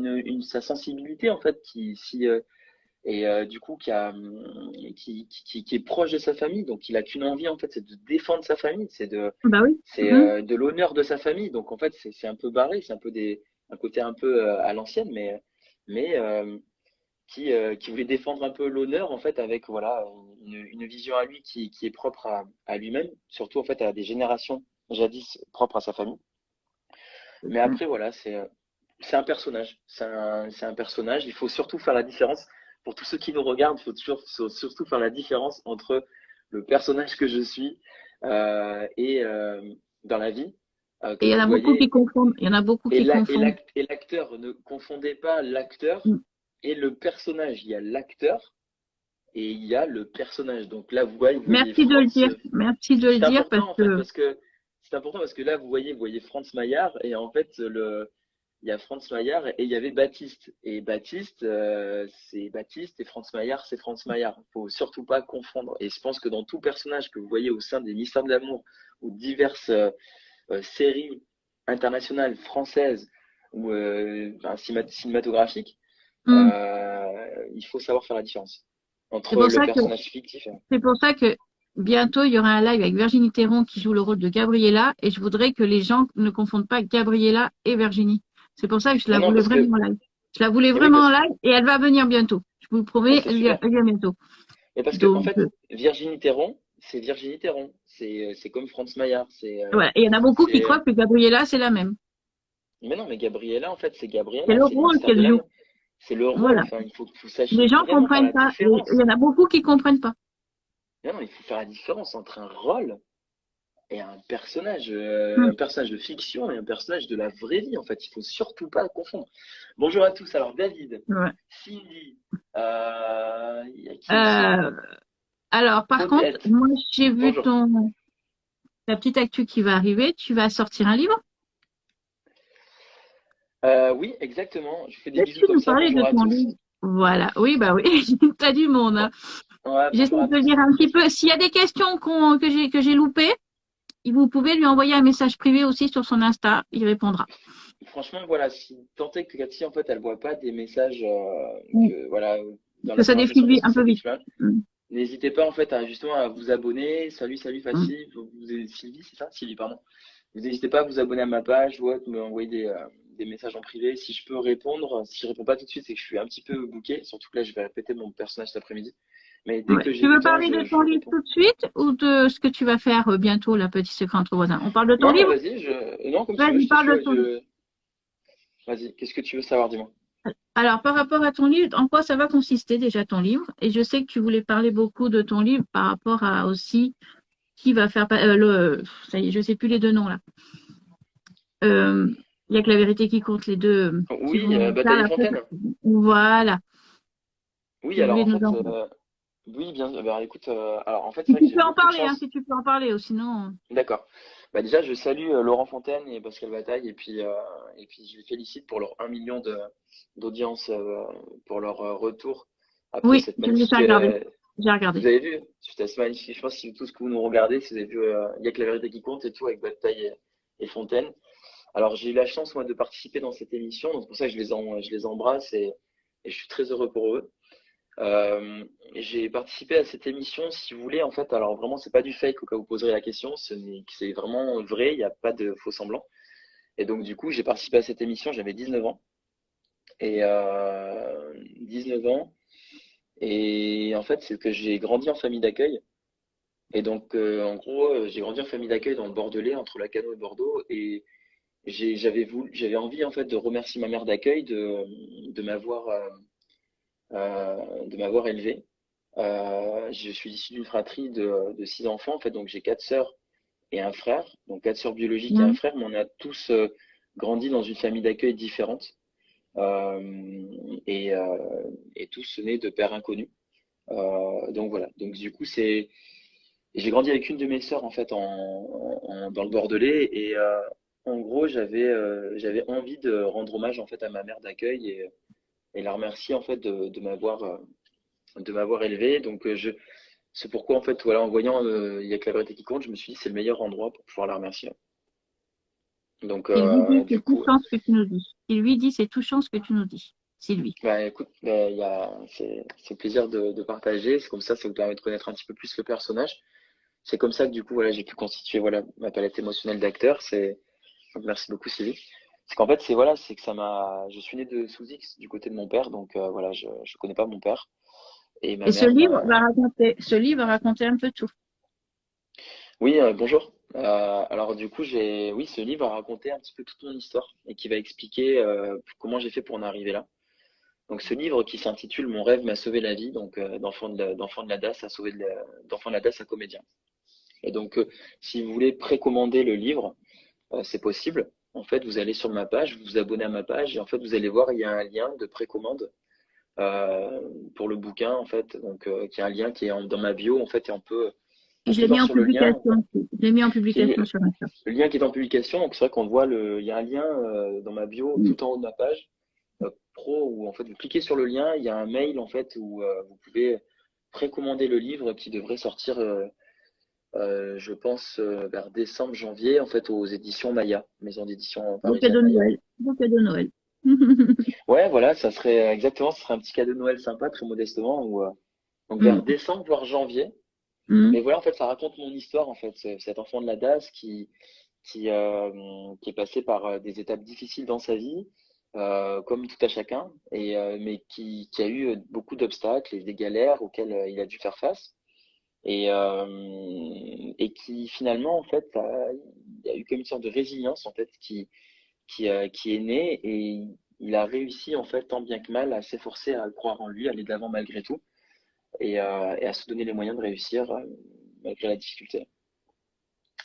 sa sensibilité en fait, du coup qui est proche de sa famille, donc il a qu'une envie en fait, c'est de défendre sa famille, Bah oui. c'est Mhm. de l'honneur de sa famille. Donc en fait, c'est un peu barré, c'est un peu un côté un peu à l'ancienne, mais qui voulait défendre un peu l'honneur en fait avec voilà une vision à lui qui est propre à lui-même, surtout en fait à des générations jadis propres à sa famille. Mais après voilà, c'est un personnage, c'est un personnage. Il faut surtout faire la différence pour tous ceux qui nous regardent. Il faut surtout faire la différence entre le personnage que je suis et dans la vie que Et il y en vous a beaucoup qui voyez confondent. Il y en a beaucoup qui confondent. et l'acteur. Ne confondez pas l'acteur Mm. et le personnage. Il y a l'acteur et il y a le personnage. Donc là, vous voyez Merci de le Franz. dire. Merci de le C'est dire parce important en fait que parce que là, vous voyez Franz Maillard et en fait il y a Franz Maillard et il y avait Baptiste. Et Baptiste, c'est Baptiste et Franz Maillard, c'est Franz Maillard. Faut surtout pas confondre. Et je pense que dans tout personnage que vous voyez au sein des Mystères de l'amour ou diverses séries internationales françaises ou cinématographiques, mm, il faut savoir faire la différence c'est entre pour le ça que personnage fictif. c'est pour ça que bientôt il y aura un live avec Virginie Theron qui joue le rôle de Gabriella et je voudrais que les gens ne confondent pas Gabriella et Virginie. C'est pour ça que je la Non, voulais vraiment en live. Je la voulais et oui, vraiment en live et elle va venir bientôt. Je vous le promets, c'est super. elle vient bientôt. Et parce que, en Donc fait, Virginie Theron, c'est Virginie Theron. C'est comme Franz Maillard. voilà. Et il y en a beaucoup qui C'est, croient que Gabriella c'est la même. mais non, mais Gabriella, en fait, c'est C'est Gabriella. le C'est les rôle mystères de qu'elle joue. l'amour. C'est le rôle. Voilà. Enfin, il faut que vous sachiez Les gens vraiment faire comprennent la pas. Et il différence. y en a beaucoup qui comprennent pas. Non, non, il faut faire la différence entre un rôle et Mm. un personnage de fiction et un personnage de la vraie vie. En fait, il faut surtout pas confondre. Bonjour à tous. Alors, David, Ouais. Cindy, il y a qui aussi? Euh, alors, par contre, Odette. moi, j'ai vu Bonjour. ta petite actu qui va arriver. Tu vas sortir un livre. Oui, exactement. Je fais des bisous Peux-tu comme nous ça. parler de Bonjour à ton tous. livre? Voilà. Oui, bah oui. T'as du monde, hein. Ouais, J'essaie bonjour à de le tous. dire un petit peu. S'il y a des questions que j'ai loupées, vous pouvez lui envoyer un message privé aussi sur son Insta. Il répondra. Franchement, voilà, si tant est que Cathy, en fait, elle voit pas des messages Mm. voilà, dans Que la ça défile conversation lui parce que un peu ça vite. défile mal, Mm. n'hésitez pas, en fait, à justement à vous abonner. Salut, salut, Mm. Fatih. Sylvie, c'est ça? Sylvie, pardon. Vous n'hésitez pas à vous abonner à ma page ou à me envoyer des messages en privé. Si je peux répondre, si je réponds pas tout de suite, c'est que je suis un petit peu booké. Surtout que là, je vais répéter mon personnage cet après-midi. Mais dès Ouais. que j'ai Tu du veux temps, parler de je ton vous livre réponds. tout de suite ou de ce que tu vas faire bientôt, la petite secret entre voisins? On parle de ton Non, mais livre? vas-y, non, comme tu veux, Vas-y, parle de ton livre. vas-y, qu'est-ce que tu veux savoir, dis-moi. Alors, par rapport à ton livre, en quoi ça va consister déjà ton livre? Et je sais que tu voulais parler beaucoup de ton livre par rapport à aussi qui va faire ça y est, je sais plus les deux noms là. Euh, Il y a que la vérité qui compte, les deux qui Oui, vont faire Bataille des la Fontaines. Voilà. Oui, Tu alors voulais en nous fait, en Oui, bien. Bah, écoute, alors en fait, c'est Si vrai que tu j'ai peux en beaucoup de parler, hein, chance. si tu peux en parler, ou sinon. D'accord. Bah, déjà, je salue Laurent Fontaine et Pascal Bataille et puis je les félicite pour leur 1 million d'audience, pour leur retour après Oui, cette je l'ai magnifique. regardé. J'ai Vous regardé. avez vu? C'était assez magnifique. Je pense que si tout ce que vous nous regardez, si vous avez vu, il y a que la vérité qui compte et tout avec Bataille et Fontaine. Alors, j'ai eu la chance, moi, de participer dans cette émission, donc c'est pour ça que je les embrasse et je suis très heureux pour eux. J'ai participé à cette émission, si vous voulez, en fait, alors vraiment, c'est pas du fake au cas où vous poserez la question, c'est vraiment vrai, il n'y a pas de faux semblant. Et donc, du coup, j'ai participé à cette émission, j'avais 19 ans. Et 19 ans. Et en fait, c'est que j'ai grandi en famille d'accueil. Et donc, en gros, j'ai grandi en famille d'accueil dans le Bordelais, entre Lacanau et Bordeaux. Et j'avais envie, en fait, de remercier ma mère d'accueil de m'avoir élevé. Je suis issu d'une fratrie de 6 enfants, en fait, donc j'ai 4 sœurs et un frère, donc 4 sœurs biologiques et un Mhm. frère, mais on a tous grandi dans une famille d'accueil différente et, tous nés de pères inconnus. Donc voilà, donc du coup j'ai grandi avec une de mes sœurs en fait dans le Bordelais et en gros j'avais envie de rendre hommage en fait à ma mère d'accueil et la remercier en fait de m'avoir élevé. Donc c'est pourquoi en fait voilà en voyant il y a que la vérité qui compte, je me suis dit c'est le meilleur endroit pour pouvoir la remercier. Donc Il lui dit, du c'est coup touchant ce que tu nous dis. Il lui dit, c'est touchant ce que tu nous dis. C'est lui. bah écoute c'est plaisir de partager, c'est comme ça vous permet de connaître un petit peu plus le personnage. C'est comme ça que du coup voilà j'ai pu constituer voilà ma palette émotionnelle d'acteur. C'est donc merci beaucoup Sylvie. C'est qu'en fait c'est que ça m'a je suis né de sous X du côté de mon père donc voilà je connais pas mon père et ma Et mère m'a ce livre va raconter un peu tout. oui, bonjour. Alors du coup, oui, ce livre va raconter un petit peu toute mon histoire et qui va expliquer comment j'ai fait pour en arriver là. Donc ce livre qui s'intitule Mon rêve m'a sauvé la vie, donc d'enfant de la DAS à d'enfant de la DAS à comédien. Et donc si vous voulez précommander le livre, c'est possible. En fait, vous allez sur ma page, vous vous abonnez à ma page et en fait vous allez voir il y a un lien de précommande euh, pour le bouquin en fait. Donc qui est un lien qui est dans ma bio en fait et Et on je peut l'ai mis voir en sur le lien. publication aussi. Je l'ai mis en C'est publication sur Insta. le lien qui est en publication, donc c'est vrai qu'on voit il y a un lien dans ma bio Mm. tout en haut de ma page pro où en fait vous cliquez sur le lien, il y a un mail en fait où vous pouvez précommander le livre qui devrait sortir, je pense, vers décembre, janvier en fait aux éditions Maya, maison d'édition Beau parisienne cadeau de Maya. Noël. Beau cadeau de Noël. Ouais, voilà, ça serait exactement, ce serait un petit cadeau de Noël sympa, très modestement, donc vers Mm. décembre voire janvier. Mm. Mais voilà, en fait, ça raconte mon histoire en fait, cet enfant de la DAS qui est passé par des étapes difficiles dans sa vie, comme tout à chacun, mais qui a eu beaucoup d'obstacles et des galères auxquelles il a dû faire face, et qui finalement, en fait, il a eu comme une sorte de résilience, en fait, qui est née, et il a réussi, en fait, tant bien que mal, à s'efforcer à croire en lui, à aller de l'avant malgré tout, et à se donner les moyens de réussir malgré la difficulté.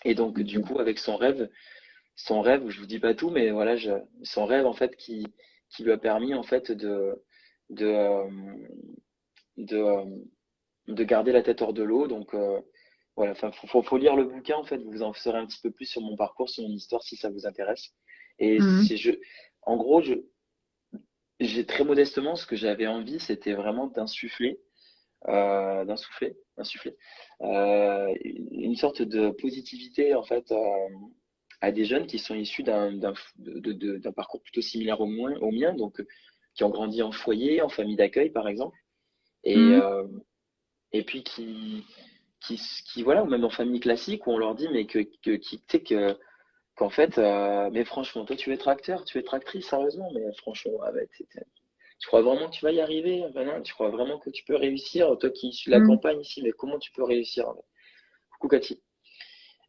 Et donc, du coup, avec son rêve, je vous dis pas tout, mais voilà, son rêve en fait qui lui a permis en fait de euh, de, euh, de garder la tête hors de l'eau. Donc voilà, enfin faut lire le bouquin en fait, vous en saurez un petit peu plus sur mon parcours, sur mon histoire si ça vous intéresse. Et Mm. si je, en gros, j'ai très modestement ce que j'avais envie, c'était vraiment d'insuffler une sorte de positivité en fait à des jeunes qui sont issus d'un parcours plutôt similaire au mien, donc qui ont grandi en foyer, en famille d'accueil par exemple, et, Mm. euh, et puis qui voilà, ou même en famille classique où on leur dit mais tu sais qu'en fait, mais franchement, toi tu veux être acteur, tu veux être actrice, sérieusement, mais franchement, tu crois vraiment que tu vas y arriver? Ben non, tu crois vraiment que tu peux réussir? Toi qui suis de la Mm. campagne ici, mais comment tu peux réussir? Coucou Cathy.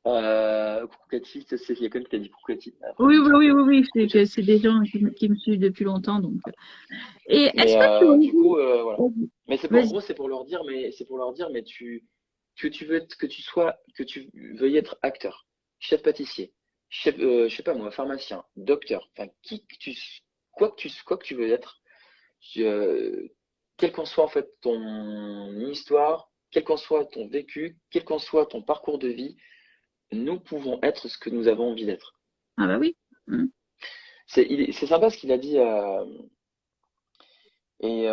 Coucou Cathy, c'est quelqu'un qui t'a dit coucou Cathy. Après, Oui, je me oui, suis oui, trompé. oui, oui. Coucou C'est que chat. c'est des gens qui me suivent depuis longtemps, donc. Et est-ce Mais que tu du coup, aurais voilà. dit, Mais c'est en vas-y, gros, c'est pour leur dire, mais que tu veuilles être acteur, chef pâtissier, chef, je sais pas moi, pharmacien, docteur, enfin, quoi que tu veux être, quelle qu'en soit en fait ton histoire, quel qu'en soit ton vécu, quel qu'en soit ton parcours de vie, nous pouvons être ce que nous avons envie d'être. Ah bah oui. Mm. C'est sympa ce qu'il a dit, et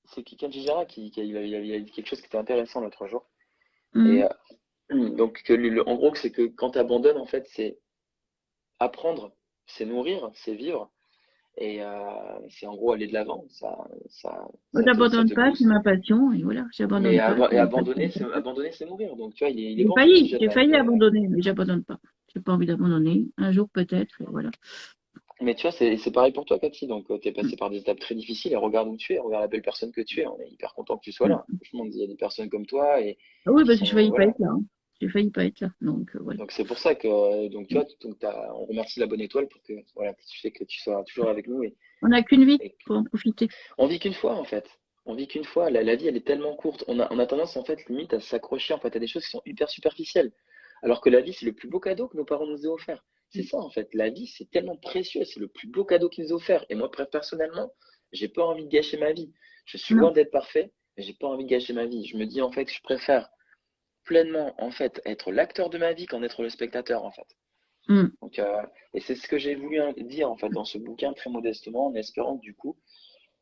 c'est Kenji Girac il a dit quelque chose qui était intéressant l'autre jour. Et Mm. donc, en gros, c'est que quand tu abandonnes, en fait, c'est apprendre, c'est nourrir, c'est vivre, et c'est en gros aller de l'avant. Ça J'abandonne te pas, c'est booste. ma passion, et voilà, Mais j'abandonne pas, c'est ma passion. abandonner, c'est mourir. Donc, tu vois, il est bon ce petit J'ai jeune-là. failli abandonner, mais j'abandonne pas. J'ai pas envie d'abandonner. Un jour peut-être, et voilà. Mais tu vois, c'est pareil pour toi, Cathy. Donc, tu es Mm. passé par des étapes très difficiles et regarde où tu es, regarde la belle personne que tu es. On est hyper content que tu sois Mm. là. Franchement, il y a des personnes comme toi et Ah oui, qui parce que j'ai sont, failli pas voilà. être là, hein. J'ai failli pas être là, donc voilà. Donc, c'est pour ça que, donc, tu vois, on remercie la bonne étoile pour que, voilà, tu fais que tu sois toujours avec nous On n'a qu'une vie et pour en profiter. on vit qu'une fois, en fait. On vit qu'une fois. La vie, elle est tellement courte. On a tendance, en fait, limite, à s'accrocher, en fait, à des choses qui sont hyper superficielles. Alors que la vie, c'est le plus beau cadeau que nos parents nous aient offert. C'est ça, en fait. La vie, c'est tellement précieux. C'est le plus beau cadeau qu'ils nous ont offert. Et moi, personnellement, j'ai pas envie de gâcher ma vie. Je suis loin Non. d'être parfait, mais j'ai pas envie de gâcher ma vie. Je me dis, en fait, que je préfère pleinement, en fait, être l'acteur de ma vie qu'en être le spectateur, en fait. Mm. Donc, et c'est ce que j'ai voulu dire, en fait, dans ce bouquin, très modestement, en espérant que, du coup,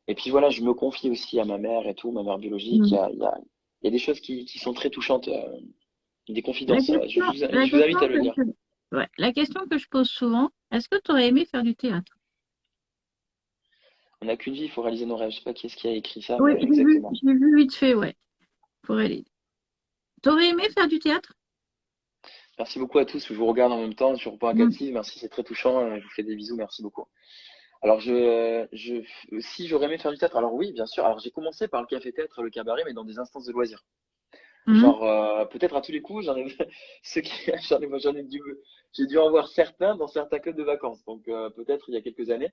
et puis voilà, je me confie aussi à ma mère et tout, ma mère biologique. Mm. Il y a des choses qui sont très touchantes, des La confidences. question, la Je vous invite question à le lire. ouais, la question que je pose souvent, est-ce que tu aurais aimé faire du théâtre? On n'a qu'une vie, il faut réaliser nos rêves. Je sais pas qui est-ce qui a écrit ça, Oui, mais exactement. j'ai vu vite fait, ouais. Pour aller. T'aurais aimé faire du théâtre? Merci beaucoup à tous. Je vous regarde en même temps. Je vous reprends à Mm. Cathy. Merci, c'est très touchant. Je vous fais des bisous. Merci beaucoup. Alors, si j'aurais aimé faire du théâtre, alors oui, bien sûr. Alors, j'ai commencé par le café-théâtre et le cabaret, mais dans des instances de loisirs. Mm. Genre, peut-être à tous les coups, ceux qui, j'ai dû en voir certains dans certains clubs de vacances. Donc, peut-être il y a quelques années.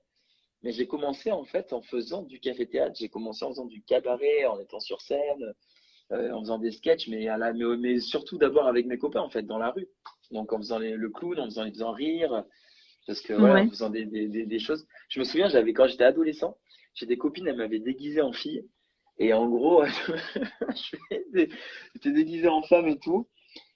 Mais j'ai commencé en fait en faisant du café-théâtre, j'ai commencé en faisant du cabaret, en étant sur scène, en faisant des sketchs, mais surtout d'abord avec mes copains en fait, dans la rue. Donc en faisant le clown, en faisant rire, parce que voilà, en Ouais. faisant des choses. Je me souviens, quand j'étais adolescent, j'ai des copines, elles m'avaient déguisé en fille. Et en gros, j'étais déguisé en femme et tout.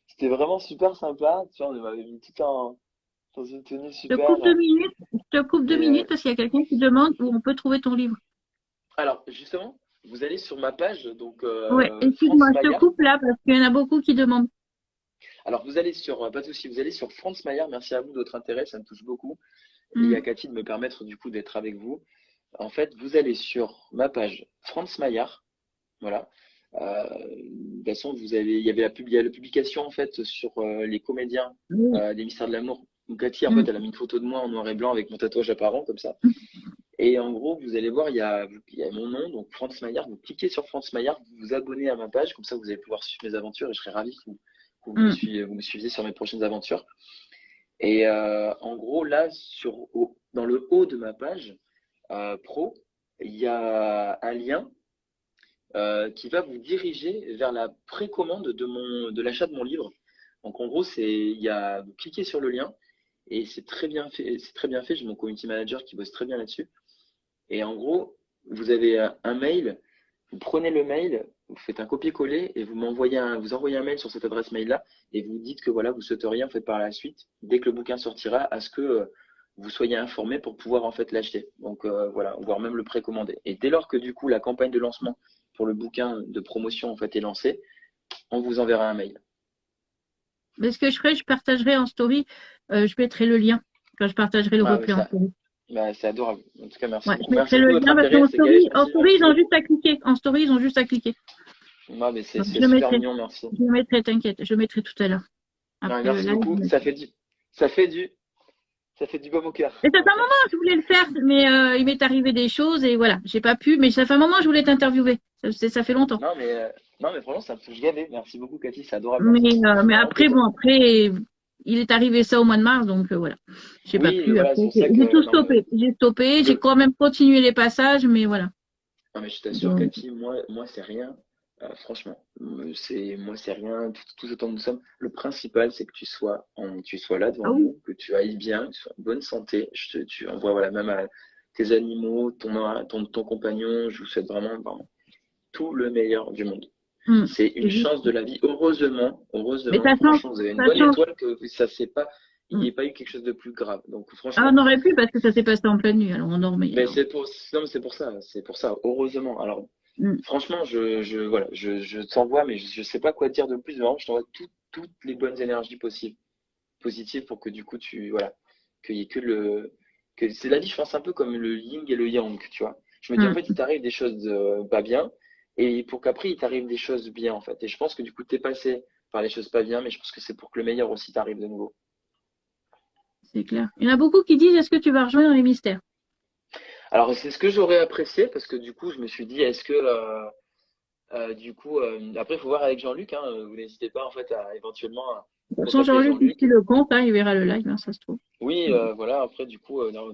C'était vraiment super sympa. Tu vois, on m'avait mis dans une tenue Je te super. coupe 2 minutes. Je te coupe deux Et minutes parce qu'il y a quelqu'un qui demande où on peut trouver ton livre. alors, justement, vous allez sur ma page, donc Ouais, France excuse-moi, je te Maillard. coupe là parce qu'il y en a beaucoup qui demandent. Alors, vous allez sur, pas de souci, vous allez sur France Maillard. Merci à vous de votre intérêt, ça me touche beaucoup. Et à Mm. Cathy de me permettre du coup d'être avec vous. En fait, vous allez sur ma page France Maillard. Voilà. De toute façon, il y a la publication en fait sur les comédiens Oui. des Mystères de l'amour. Donc Cathy, en fait, Mm. elle a mis une photo de moi en noir et blanc avec mon tatouage apparent comme ça. Et en gros, vous allez voir, il y a mon nom, donc Franz Maillard. Vous cliquez sur Franz Maillard, vous vous abonnez à ma page, comme ça vous allez pouvoir suivre mes aventures et je serai ravi que Mm. vous me suiviez sur mes prochaines aventures. Et en gros, là, dans le haut de ma page pro, il y a un lien qui va vous diriger vers la précommande de l'achat de mon livre. Donc en gros, vous cliquez sur le lien et c'est très bien fait. C'est très bien fait. J'ai mon community manager qui bosse très bien là-dessus. Et en gros, vous avez un mail, vous prenez le mail, vous faites un copier-coller et vous envoyez un mail sur cette adresse mail-là et vous dites que voilà, vous souhaiteriez en fait par la suite, dès que le bouquin sortira, à ce que vous soyez informé pour pouvoir en fait l'acheter. Donc voilà, voire même le précommander. Et dès lors que du coup la campagne de lancement pour le bouquin de promotion en fait est lancée, on vous enverra un mail. Mais ce que je ferai, je partagerai en story. Je mettrai le lien quand je partagerai le Ah oui, replay en story. c'est adorable. En tout cas, merci Ouais, je beaucoup. Merci mettrai beaucoup le de votre lien parce intérêt, qu'en c'est gavé gentil, story, merci ils ont beaucoup. juste à cliquer. En story, ils ont juste à cliquer. Non, mais Donc, c'est super mignon, merci. je le mettrai, t'inquiète, je le mettrai tout à l'heure. Non, Après le merci live, je beaucoup. le mettrai. Ça fait du, ça fait du baume au cœur. Et ça fait un Ok. moment que je voulais le faire, mais il m'est arrivé des choses et voilà, j'ai pas pu, mais ça fait un moment que je voulais t'interviewer. Ça fait longtemps. Non, non, mais franchement, ça me touche gavé. Merci beaucoup, Cathy. C'est adorable. Mais, Merci. mais Alors, en tout après, cas, bon, après, il est arrivé ça au mois de mars, donc voilà. J'ai pas oui, pu. voilà, Après, c'est pour ça j'ai tout que, non, stoppé. J'ai stoppé, j'ai le, quand même continué les passages, mais voilà. non, mais je t'assure, Donc, Cathy, moi, c'est rien. Franchement, moi, c'est rien. Tout autant que nous sommes. Le principal, c'est que tu sois là devant ah oui. nous, que tu ailles bien, que tu sois en bonne santé. Tu envoies, voilà, même à tes animaux, ton compagnon. Je vous souhaite vraiment, vraiment tout le meilleur du monde. Mm. C'est une chance de la vie. Mais Heureusement, franchement, vous avez une ça bonne change. étoile que ça s'est pas, il n'y Mm. ait pas eu quelque chose de plus grave. Donc Ah, franchement, on aurait pu parce que ça s'est passé en pleine nuit, alors on dormait. ben Alors. c'est pour, non, mais c'est pour ça, heureusement. Alors Mm. franchement, voilà, je t'envoie, mais je sais pas quoi te dire de plus. Vraiment, je t'envoie toutes les bonnes énergies possibles, positives pour que du coup voilà, qu'il y ait que c'est la vie, je pense un peu comme le yin et le yang, tu vois. Je me dis en fait, Mm. il t'arrive des choses pas bien, et pour qu'après il t'arrive des choses bien en fait. Et je pense que du coup t'es passé par les choses pas bien, mais je pense que c'est pour que le meilleur aussi t'arrive de nouveau. C'est clair. Il y en a beaucoup qui disent, est-ce que tu vas rejoindre les mystères? Alors c'est ce que j'aurais apprécié parce que du coup je me suis dit, est-ce que du coup après il faut voir avec Jean-Luc, hein, vous n'hésitez pas en fait à éventuellement à De toute façon, contacter Jean-Luc, Jean-Luc. tu le compte, hein, il verra le live, hein, ça se trouve. Oui, voilà, après du coup, non,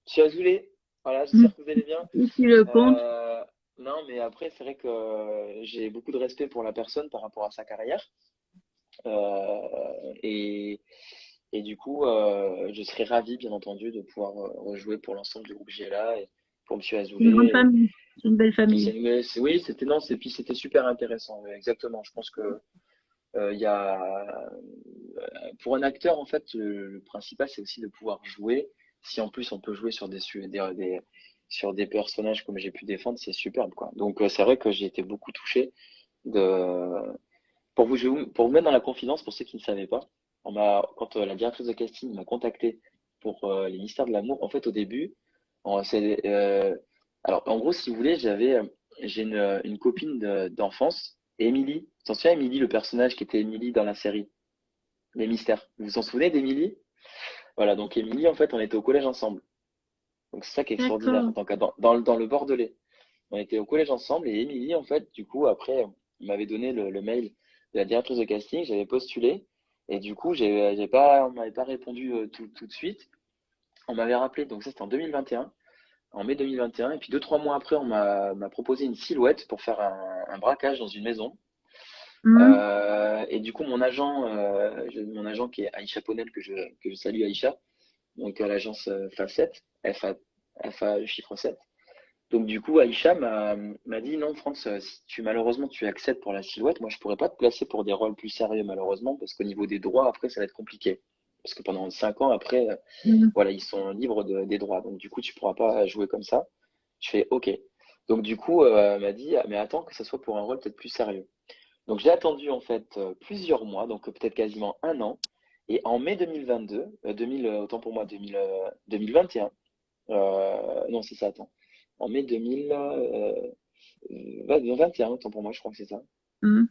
je suis azoulé. Voilà, Mm. j'espère que vous allez bien. Et tu le compte. Euh, non, mais après, c'est vrai que j'ai beaucoup de respect pour la personne par rapport à sa carrière. Et, et du coup, je serais ravi, bien entendu, de pouvoir rejouer pour l'ensemble du groupe GLA et pour Monsieur C'est une grande Azoulay. famille. C'est une belle C'est famille. oui, c'était non, puis c'était super intéressant. Exactement. Je pense que il y a pour un acteur, en fait, le principal, c'est aussi de pouvoir jouer. Si en plus on peut jouer sur sur des personnages comme j'ai pu défendre, c'est superbe, quoi. Donc c'est vrai que j'ai été beaucoup touché de pour vous mettre dans la confidence, pour ceux qui ne savaient pas, quand la directrice de casting m'a contacté pour les mystères de l'amour, en fait au début, c'est alors en gros si vous voulez, j'ai une copine d'enfance, Émilie. T'en souviens, Émilie, le personnage qui était Émilie dans la série Les Mystères. Vous vous en souvenez d'Émilie? Voilà, donc Émilie, en fait, on était au collège ensemble. Donc c'est ça qui est extraordinaire. D'accord. Donc dans le Bordelais, on était au collège ensemble et Émilie, en fait, du coup, après, il m'avait donné le mail de la directrice de casting, j'avais postulé et du coup, on m'avait pas répondu tout de suite. On m'avait rappelé, donc ça c'était en 2021, en mai 2021, et puis 2, 3 mois après, on m'a proposé une silhouette pour faire un braquage dans une maison. Mm. Et du coup, mon agent qui est Aïcha Ponel, que je salue Aïcha, donc à l'agence FA7, FA le chiffre 7. Donc du coup, Aïcha m'a dit non, France, si malheureusement tu acceptes pour la silhouette, moi je pourrais pas te placer pour des rôles plus sérieux malheureusement, parce qu'au niveau des droits, après, ça va être compliqué. Parce que pendant 5 ans, après, Mm. voilà, ils sont libres des droits. Donc du coup, tu pourras pas jouer comme ça. Je fais OK. Donc du coup, elle m'a dit, ah, mais attends que ça soit pour un rôle peut-être plus sérieux. Donc j'ai attendu en fait plusieurs mois, donc peut-être quasiment un an. Et en mai 2022, 2000, autant pour moi, 2021, non c'est ça, attends. En mai 2021, autant pour moi, je crois que c'est ça. Mm.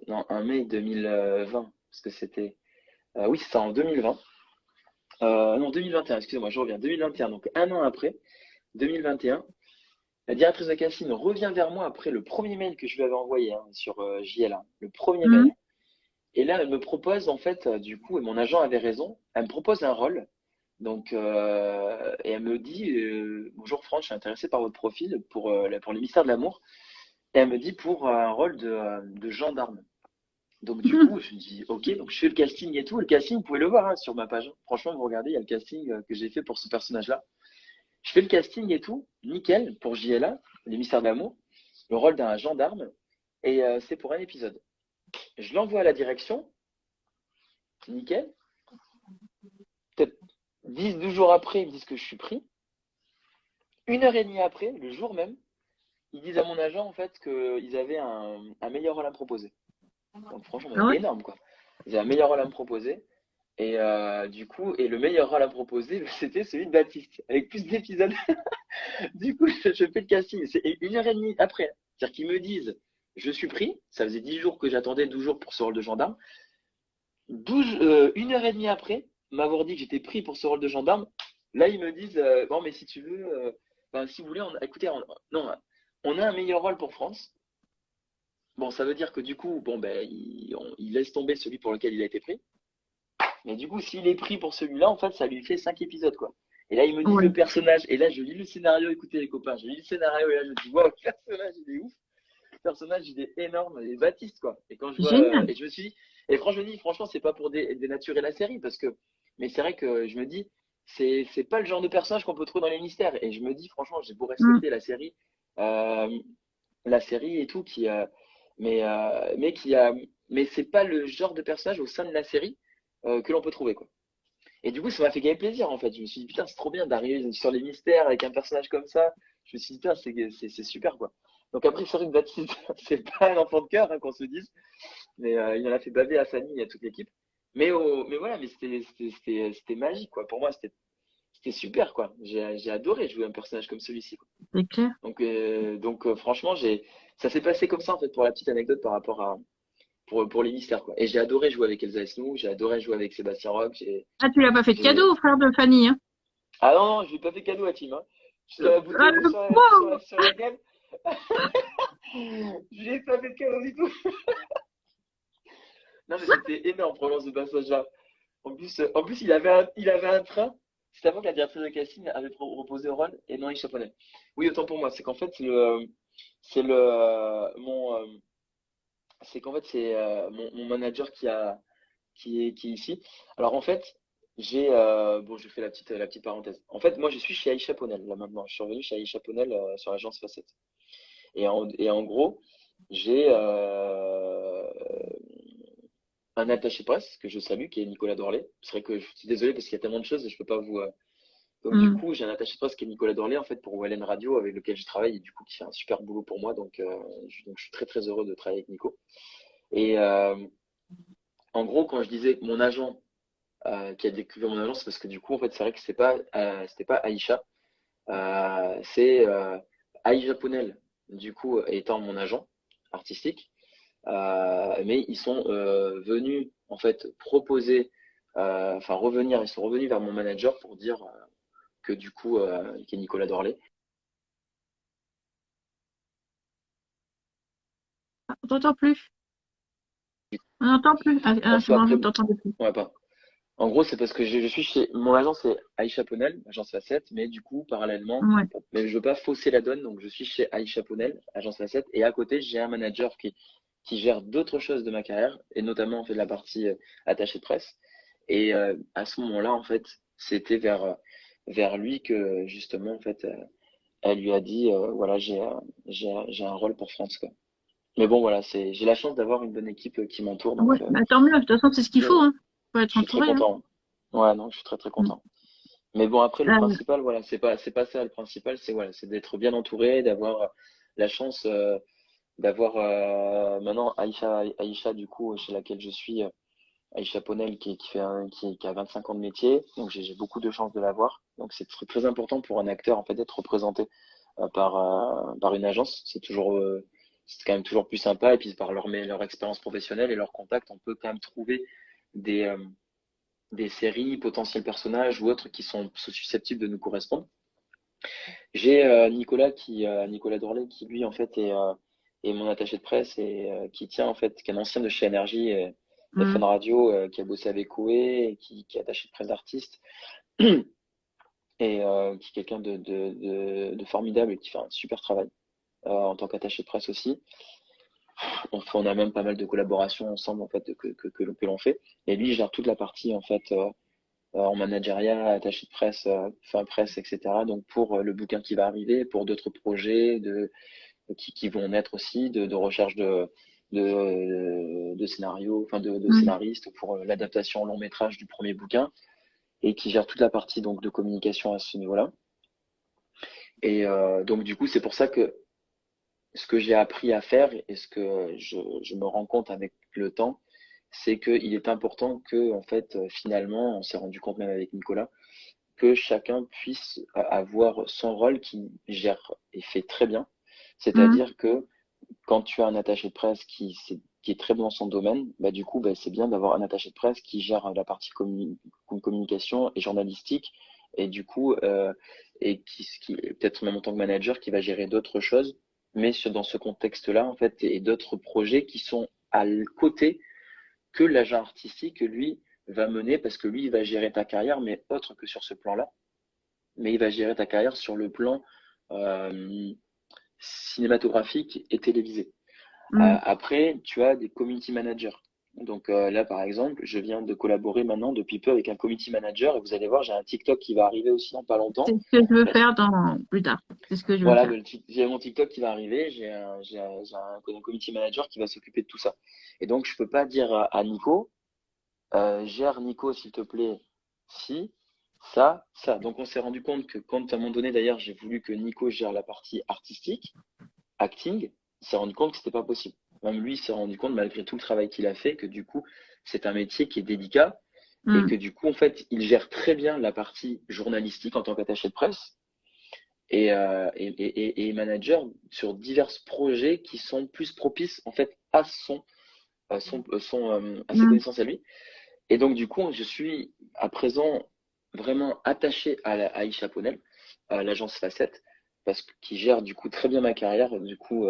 Non, en mai 2020, parce que c'était... oui, c'est ça, en 2020. Non, 2021, excusez-moi, je reviens. 2021, donc un an après, 2021, la directrice de casting revient vers moi après le premier mail que je lui avais envoyé hein, sur JLA, le premier mail. Mm. Et là, elle me propose, en fait, du coup, et mon agent avait raison, elle me propose un rôle. Donc, et elle me dit, bonjour France, je suis intéressé par votre profil pour les mystères de l'amour. Et elle me dit pour un rôle de gendarme. Donc, du Mm. coup, je me dis, ok, donc je fais le casting et tout. Le casting, vous pouvez le voir hein, sur ma page. Franchement, vous regardez, il y a le casting que j'ai fait pour ce personnage-là. Je fais le casting et tout, nickel, pour JLA, les mystères de l'amour, le rôle d'un gendarme. Et c'est pour un épisode. Je l'envoie à la direction, nickel. Peut-être 10, 12 jours après, ils me disent que je suis pris. 1 heure et demie après, le jour même, ils disent à mon agent en fait qu'ils avaient un meilleur rôle à me proposer. Donc franchement, Ah ouais? énorme quoi. Ils avaient un meilleur rôle à me proposer. Et du coup, et le meilleur rôle à me proposer, c'était celui de Baptiste, avec plus d'épisodes. Du coup, je fais le casting. C'est 1 heure et demie après. C'est-à-dire qu'ils me disent, je suis pris. Ça faisait 10 jours que j'attendais, 12 jours pour ce rôle de gendarme. 1 heure et demie après m'avoir dit que j'étais pris pour ce rôle de gendarme, là ils me disent bon mais si tu veux, ben, si vous voulez, écoutez, non, on a un meilleur rôle pour France. Bon, ça veut dire que du coup, bon ben il laisse tomber celui pour lequel il a été pris. Mais du coup, s'il est pris pour celui-là, en fait, ça lui fait 5 épisodes quoi. Et là ils me disent Ouais. le personnage, et là je lis le scénario. Écoutez les copains, je lis le scénario et là je me dis waouh, le personnage il est ouf. Le personnage il est énorme, et Baptiste quoi. Et quand je vois, Génial. et je me suis dit, et franchement, je me dis, franchement, c'est pas pour dénaturer la série parce que, mais c'est vrai que je me dis, c'est pas le genre de personnage qu'on peut trouver dans les mystères. Et je me dis, franchement, j'ai beau Mm. respecter euh, la série et tout, mais qui a, mais c'est pas le genre de personnage au sein de la série que l'on peut trouver, quoi. Et du coup, ça m'a fait gagner plaisir, en fait. Je me suis dit, putain, c'est trop bien d'arriver sur les mystères avec un personnage comme ça. Je me suis dit, putain, c'est super, quoi. Donc après, c'est vrai que Baptiste, c'est pas un enfant de cœur, hein, qu'on se dise, mais il en a fait baver à Fanny et à toute l'équipe. Mais voilà, mais c'était magique, quoi. Pour moi, c'était super, quoi. J'ai adoré jouer un personnage comme celui-ci, quoi. C'est clair. Donc franchement, ça s'est passé comme ça, en fait, pour la petite anecdote par rapport pour les mystères, quoi. Et j'ai adoré jouer avec Elsa Esnou, j'ai adoré jouer avec Sébastien Roch. Ah, tu l'as pas fait de J'ai... cadeau au frère de Fanny, hein? Ah non, non, je lui ai pas fait cadeau à Tim, hein. Je t'ai la Ah, bouteille d'eau le pauvre! sur la gueule. Je lui ai pas fait de cadeau du tout. Non, mais c'était énorme, vraiment, ce passage-là. En plus, il avait un train. C'était avant que la directrice de casting avait reposé au rôle et non, il chaponnait. Oui, autant pour moi. C'est c'est qu'en fait, c'est mon manager qui est ici. Alors, en fait, bon, je fais la petite parenthèse. En fait, moi, je suis chez Aïcha Ponel, là, maintenant. Je suis revenu chez Aïcha Ponel sur l'agence Facette. Et en gros, j'ai un attaché presse que je salue, qui est Nicolas Dorlé. C'est vrai que je suis désolé parce qu'il y a tellement de choses et je peux pas vous. Donc du Mm. coup, j'ai un attaché presse qui est Nicolas Dorlé en fait pour OLN Radio avec lequel je travaille et du coup qui fait un super boulot pour moi. Donc je suis très très heureux de travailler avec Nico. Et en gros, quand je disais mon agent qui a découvert mon agent, c'est parce que du coup en fait c'est vrai que c'était pas Aïcha, c'est Aïcha Ponel. Du coup étant mon agent artistique. Mais ils sont venus en fait proposer, enfin revenir, ils sont revenus vers mon manager pour dire que du coup, qui est Nicolas Dorlé. Ah, on t'entend plus. On n'entend plus. Ah, ah, c'est Perso bon, après, je t'entendais plus. ouais, pas. En gros, c'est parce que je suis chez mon agence, c'est Aïcha Ponel, agence Facette, mais du coup, parallèlement, Ouais. mais je veux pas fausser la donne, donc je suis chez Aïcha Ponel, agence Facette, et à côté, j'ai un manager qui gère d'autres choses de ma carrière, et notamment, on fait de la partie attachée de presse. Et à ce moment-là, en fait, c'était vers lui que, justement, en fait, elle lui a dit, voilà, j'ai un rôle pour France, quoi. Mais bon, voilà, j'ai la chance d'avoir une bonne équipe qui m'entoure, Ouais, donc bah, tant mieux. De toute façon, c'est ce qu'il faut, je, hein. Faut je être suis très entouré, hein. content. Ouais, non, je suis très très Mm. content. Mais bon, après, le Euh, principal, voilà, c'est pas ça. Le principal, c'est voilà, c'est d'être bien entouré, d'avoir la chance d'avoir maintenant Aïcha, du coup, chez laquelle je suis, Aïcha Ponel, qui a 25 ans de métier. Donc, j'ai beaucoup de chance de l'avoir. Donc, c'est très, très important pour un acteur, en fait, d'être représenté par une agence. C'est quand même toujours plus sympa. Et puis, par leur expérience professionnelle et leurs contacts, on peut quand même trouver des, euh, des séries, potentiels personnages ou autres qui sont susceptibles de nous correspondre. J'ai Nicolas Dorlé, qui lui en fait est mon attaché de presse et qui tient en fait, qui est un ancien de chez Énergie et Fun mm. Radio, qui a bossé avec Koé, et qui est attaché de presse d'artistes et qui est quelqu'un de formidable et qui fait un super travail en tant qu'attaché de presse aussi. On a même pas mal de collaborations ensemble en fait que l'on fait. Et lui il gère toute la partie en fait en managériat, attaché de presse, fin presse, etc. Donc pour le bouquin qui va arriver, pour d'autres projets qui vont naître aussi, de recherche de scénarios, enfin de Mm. scénaristes pour l'adaptation en long métrage du premier bouquin, et qui gère toute la partie donc de communication à ce niveau-là. Et donc du coup, c'est pour ça que ce que j'ai appris à faire et ce que je me rends compte avec le temps, c'est qu'il est important que, en fait, finalement, on s'est rendu compte même avec Nicolas, que chacun puisse avoir son rôle qui gère et fait très bien. Mm. C'est-à-dire que quand tu as un attaché de presse qui est très bon dans son domaine, bah, du coup, bah, c'est bien d'avoir un attaché de presse qui gère la partie communication et journalistique, et du coup, et qui peut-être même en tant que manager, qui va gérer d'autres choses, mais dans ce contexte-là, en fait, et d'autres projets qui sont à côté que l'agent artistique, lui, va mener, parce que lui, il va gérer ta carrière, mais autre que sur ce plan-là, mais il va gérer ta carrière sur le plan euh, cinématographique et télévisé. Mm. Après, tu as des community managers. Donc là, par exemple, je viens de collaborer maintenant depuis peu avec un community manager et vous allez voir, j'ai un TikTok qui va arriver aussi dans pas C'est longtemps. ce que je veux Parce faire dans plus tard. C'est ce que je veux Voilà, faire. j'ai mon TikTok qui va arriver, un community manager qui va s'occuper de tout ça. Et donc, je peux pas dire à Nico, gère Nico, s'il te plaît, si, ça. Donc, on s'est rendu compte que quand à un moment donné, d'ailleurs, j'ai voulu que Nico gère la partie artistique, acting, il s'est rendu compte que c'était pas possible. Même lui, il s'est rendu compte, malgré tout le travail qu'il a fait, que du coup, c'est un métier qui est délicat et Hmm. que du coup, en fait, il gère très bien la partie journalistique en tant qu'attaché de presse et manager sur divers projets qui sont plus propices en fait à ses Hmm. connaissances à lui. Et donc du coup, je suis à présent vraiment attaché à Aisha Ponel, à l'agence Facette, parce qu'il gère du coup très bien ma carrière, du coup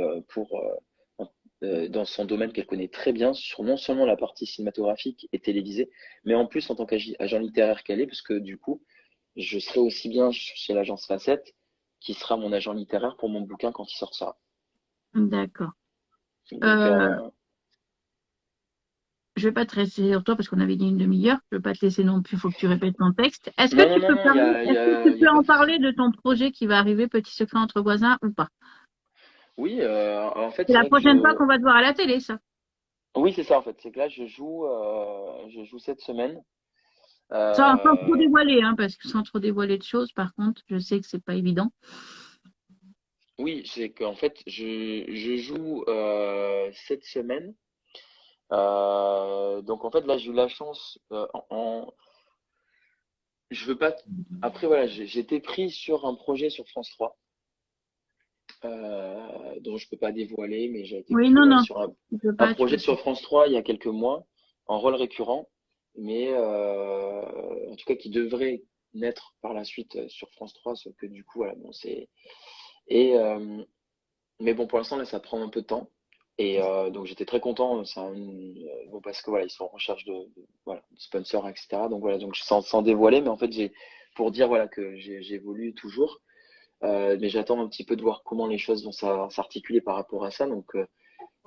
dans son domaine qu'elle connaît très bien, sur non seulement la partie cinématographique et télévisée, mais en plus en tant qu'agent littéraire qu'elle est, parce que du coup, je serai aussi bien chez l'agence Facette, qui sera mon agent littéraire pour mon bouquin quand il sortira. D'accord. Donc, Euh, je vais pas te laisser sur toi parce qu'on avait dit une demi-heure. Je vais pas te laisser non plus. Il faut que tu répètes ton texte. non, non, non, non, Est-ce que tu il y peux a pas en de souci. parler de ton projet qui va arriver, Petit secret entre voisins ou pas? Oui, en fait, C'est c'est la vrai que prochaine fois qu'on va te voir à la télé, ça. oui, c'est ça, en fait. C'est que là, je joue cette semaine. Sans trop Euh, dévoiler, hein, parce que sans trop dévoiler de choses, par contre, je sais que c'est pas évident. oui, c'est qu'en fait, je joue cette semaine. Donc, en fait, là, j'ai eu la chance je veux pas. Après, voilà, j'ai été pris sur un projet sur France 3, dont je peux pas dévoiler, mais j'ai été Oui, pris non, ouais, non, sur tu peux un pas, tu projet peux pas. sur France 3 il y a quelques mois, en rôle récurrent, mais en tout cas qui devrait naître par la suite sur France 3, sauf que du coup, voilà, bon, c'est. Et, mais bon, pour l'instant, là, ça prend un peu de temps. Et donc, j'étais très content, bon, parce que voilà, ils sont en recherche voilà, de sponsors, etc. Donc voilà, donc sans dévoiler, mais en fait, pour dire voilà que j'évolue toujours. Mais j'attends un petit peu de voir comment les choses vont s'articuler par rapport à ça. Donc,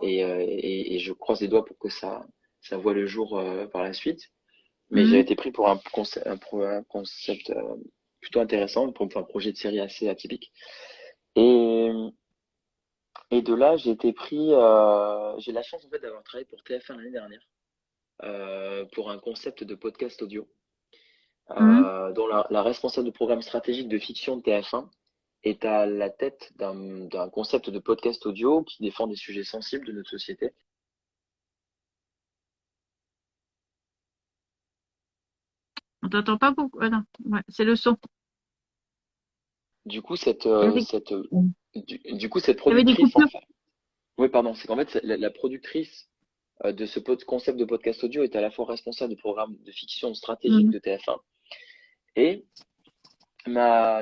et je croise les doigts pour que ça voit le jour par la suite. Mais j'ai Mhm. été pris pour un concept plutôt intéressant, pour un projet de série assez atypique. Et, et de là, j'ai été pris. J'ai la chance en fait d'avoir travaillé pour TF1 l'année dernière pour un concept de podcast audio, Mhm. dont la responsable de programme stratégique de fiction de TF1 est à la tête d'un concept de podcast audio qui défend des sujets sensibles de notre société. On t'entend pas beaucoup. Ah non, ouais, c'est le son. Du coup, Il y avait, du coup, cette il y avait des productrice, en coupures. fait, oui, pardon, c'est qu'en fait, la productrice de ce concept de podcast audio est à la fois responsable du programme de fiction stratégique Mhm. de TF1 et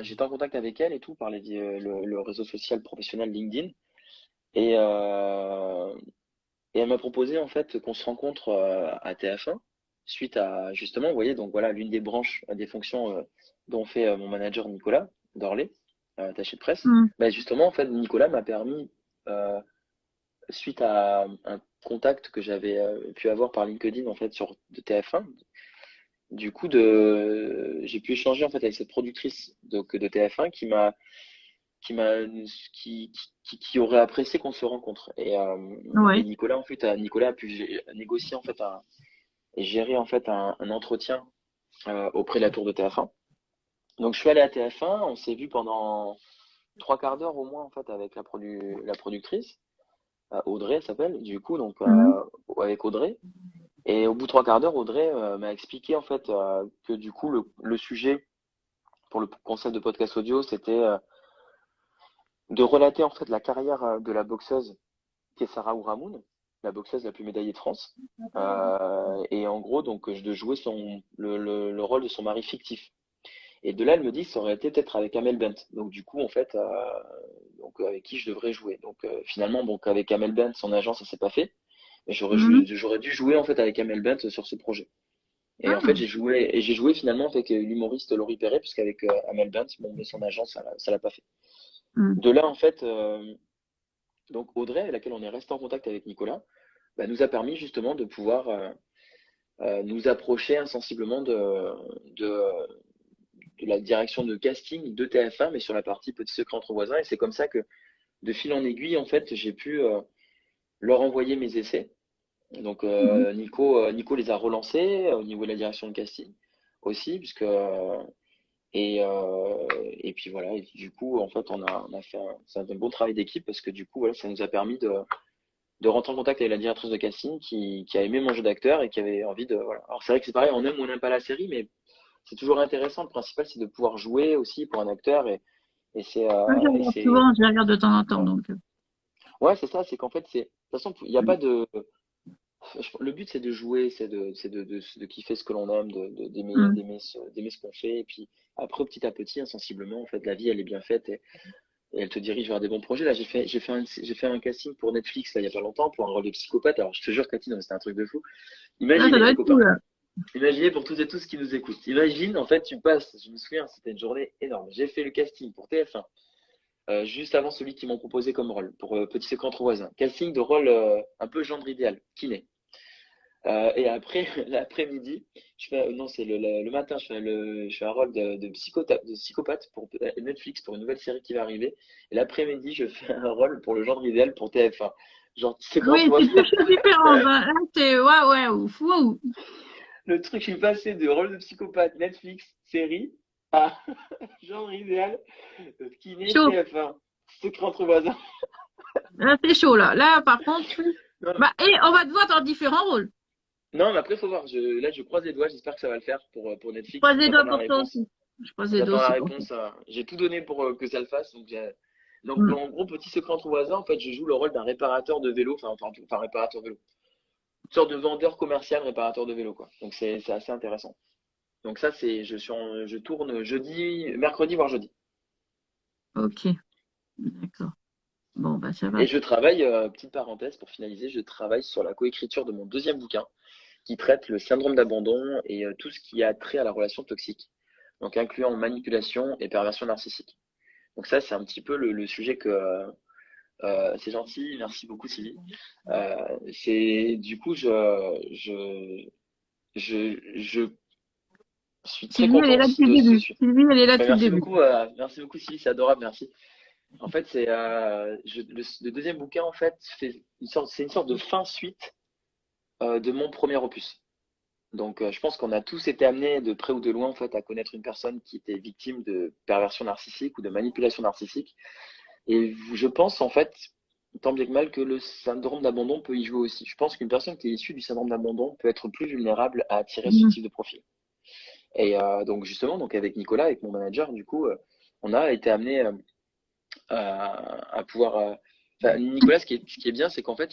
j'étais en contact avec elle et tout par le réseau social professionnel LinkedIn et, euh, et elle m'a proposé en fait qu'on se rencontre à TF1 suite à justement, vous voyez, donc voilà, l'une des branches, des fonctions dont fait mon manager Nicolas Dorlé, attaché de presse. Mhm. Bah, justement, en fait, Nicolas m'a permis, suite à un contact que j'avais pu avoir par LinkedIn en fait sur de TF1, du coup j'ai pu échanger en fait avec cette productrice donc, de TF1 qui m'a qui aurait apprécié qu'on se rencontre et Ouais. Nicolas a pu négocier en fait et gérer en fait un entretien auprès de la tour de TF1. Donc je suis allé à TF1, on s'est vu pendant trois quarts d'heure au moins en fait avec la productrice Audrey elle s'appelle du coup donc Mhm. avec Audrey et au bout de trois quarts d'heure Audrey m'a expliqué en fait que du coup le sujet pour le concept de podcast audio c'était de relater en fait la carrière de la boxeuse Kessara Ouramoun, la boxeuse la plus médaillée de France. Et en gros, donc, de jouer le rôle de son mari fictif. Et de là, elle me dit que ça aurait été peut-être avec Amel Bent. Donc, du coup, en fait, avec qui je devrais jouer. Donc, finalement, donc, avec Amel Bent, son agent, ça s'est pas fait. Mais Mhm. j'aurais dû jouer, en fait, avec Amel Bent sur ce projet. Et en fait, Ah. j'ai joué finalement avec l'humoriste Laurie Perret, puisqu'avec Amel Bent, bon, mais son agent, ça l'a pas fait. Mhm. De là, en fait, donc Audrey, avec laquelle on est resté en contact avec Nicolas, nous a permis justement de pouvoir nous approcher insensiblement de, de la direction de casting de TF1, mais sur la partie Petit secret entre voisins. Et c'est comme ça que, de fil en aiguille, en fait, j'ai pu leur envoyer mes essais. Donc, Mhm. Nico les a relancés au niveau de la direction de casting aussi, puisque et puis voilà. Et du coup, en fait, on a fait c'est un bon travail d'équipe parce que du coup, voilà, ça nous a permis de rentrer en contact avec la directrice de casting qui a aimé mon jeu d'acteur et qui avait envie de voilà. Alors c'est vrai que c'est pareil, on aime ou on n'aime pas la série, mais c'est toujours intéressant. Le principal, c'est de pouvoir jouer aussi pour un acteur et c'est Moi, je et regarde c'est souvent, je la regarde de temps en temps, ouais. donc. Ouais, c'est ça, c'est qu'en fait, c'est de toute façon, il n'y a pas de le but, c'est de jouer, c'est de kiffer ce que l'on aime, Mm. d'aimer ce qu'on fait. Et puis après, petit à petit, insensiblement, en fait, la vie, elle est bien faite et elle te dirige vers des bons projets. Là, j'ai fait un casting pour Netflix, là, il y a pas longtemps, pour un rôle de psychopathe. Alors, je te jure, Cathy, non, c'était un truc de fou. Ah, ça Imaginez, doit les être copains, cool. imaginez pour toutes et tous qui nous écoutent. Imagine, en fait, tu passes, je me souviens, c'était une journée énorme. J'ai fait le casting pour TF1, juste avant celui qu'ils m'ont proposé comme rôle, pour Petit secret entre voisins. Casting de rôle un peu gendre idéal, kiné. Et après, l'après-midi, non, c'est le matin, je fais un rôle de psychopathe pour Netflix pour une nouvelle série qui va arriver. Et l'après-midi, je fais un rôle pour le genre idéal pour TF1. Genre, c'est grand Oui, toi. c'est deux choses différentes, hein. Là, c'est, ouais, ouais, ouf, wow. Le truc, je suis passé de rôle de psychopathe Netflix série à genre idéal kiné Chaud. TF1. Secret entre voisins. Là, c'est chaud, là. Là, par contre, Non, bah, et on va te voir dans différents rôles. non, mais après, faut voir. Là, je croise les doigts. J'espère que ça va le faire pour Je Netflix. croise les J'attends doigts la pour toi réponse. aussi. Je croise les doigts J'attends la aussi pour toi. réponse. J'ai tout donné pour que ça le fasse. Donc, Mm. en gros, petit secret entre voisins, en fait, je joue le rôle d'un réparateur de vélo, enfin, réparateur de vélo. Une sorte de vendeur commercial réparateur de vélo, quoi. Donc, c'est assez intéressant. Donc, ça, je tourne mercredi, voire jeudi. Ok, d'accord. Bon, bah, ça va. Et je travaille, petite parenthèse pour finaliser, je travaille sur la coécriture de mon deuxième bouquin qui traite le syndrome d'abandon et tout ce qui a trait à la relation toxique. Donc, incluant manipulation et perversion narcissique. Donc, ça, c'est un petit peu le sujet que, c'est gentil, merci beaucoup Sylvie. C'est du coup je suis très Sylvie, elle est content là depuis le de ce début. sujet. Sylvie, elle est là Ben, depuis le début. merci beaucoup Sylvie, c'est adorable, merci. En fait, le deuxième bouquin en fait c'est une sorte de fin suite de mon premier opus. Donc, je pense qu'on a tous été amenés de près ou de loin en fait à connaître une personne qui était victime de perversion narcissique ou de manipulation narcissique. Et je pense en fait, tant bien que mal, que le syndrome d'abandon peut y jouer aussi. Je pense qu'une personne qui est issue du syndrome d'abandon peut être plus vulnérable à attirer ce Mm. type de profil. Et donc justement, donc avec Nicolas, avec mon manager, du coup, on a été amené à pouvoir. Enfin, Nicolas, ce qui est bien, c'est qu'en fait,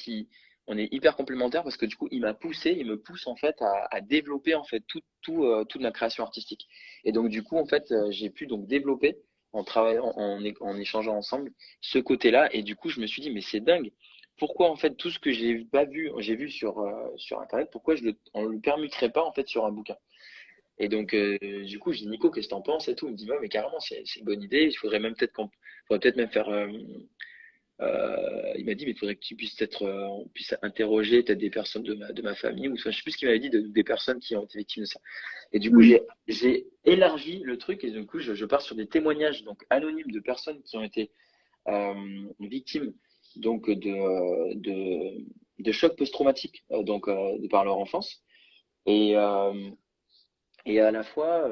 on est hyper complémentaires parce que du coup, il me pousse en fait à développer en fait toute la création artistique. Et donc du coup, en fait, j'ai pu donc développer en travaillant, en échangeant ensemble ce côté-là. Et du coup, je me suis dit, mais c'est dingue. Pourquoi en fait tout ce que j'ai vu sur Internet, pourquoi on le permuterait pas en fait sur un bouquin? Et donc, du coup, je dis Nico, qu'est-ce que t'en penses et tout. Il me dit, ouais, mais carrément, c'est une bonne idée. Il faudrait même faudrait peut-être même faire. Il m'a dit, mais il faudrait que tu puisses on puisse interroger peut-être des personnes de ma famille ou soit, je sais plus ce qu'il m'avait dit des personnes qui ont été victimes de ça. Et du coup, Mm. j'ai élargi le truc et du coup, je pars sur des témoignages donc anonymes de personnes qui ont été victimes donc de chocs post-traumatiques de par leur enfance. Et, euh, et à la fois,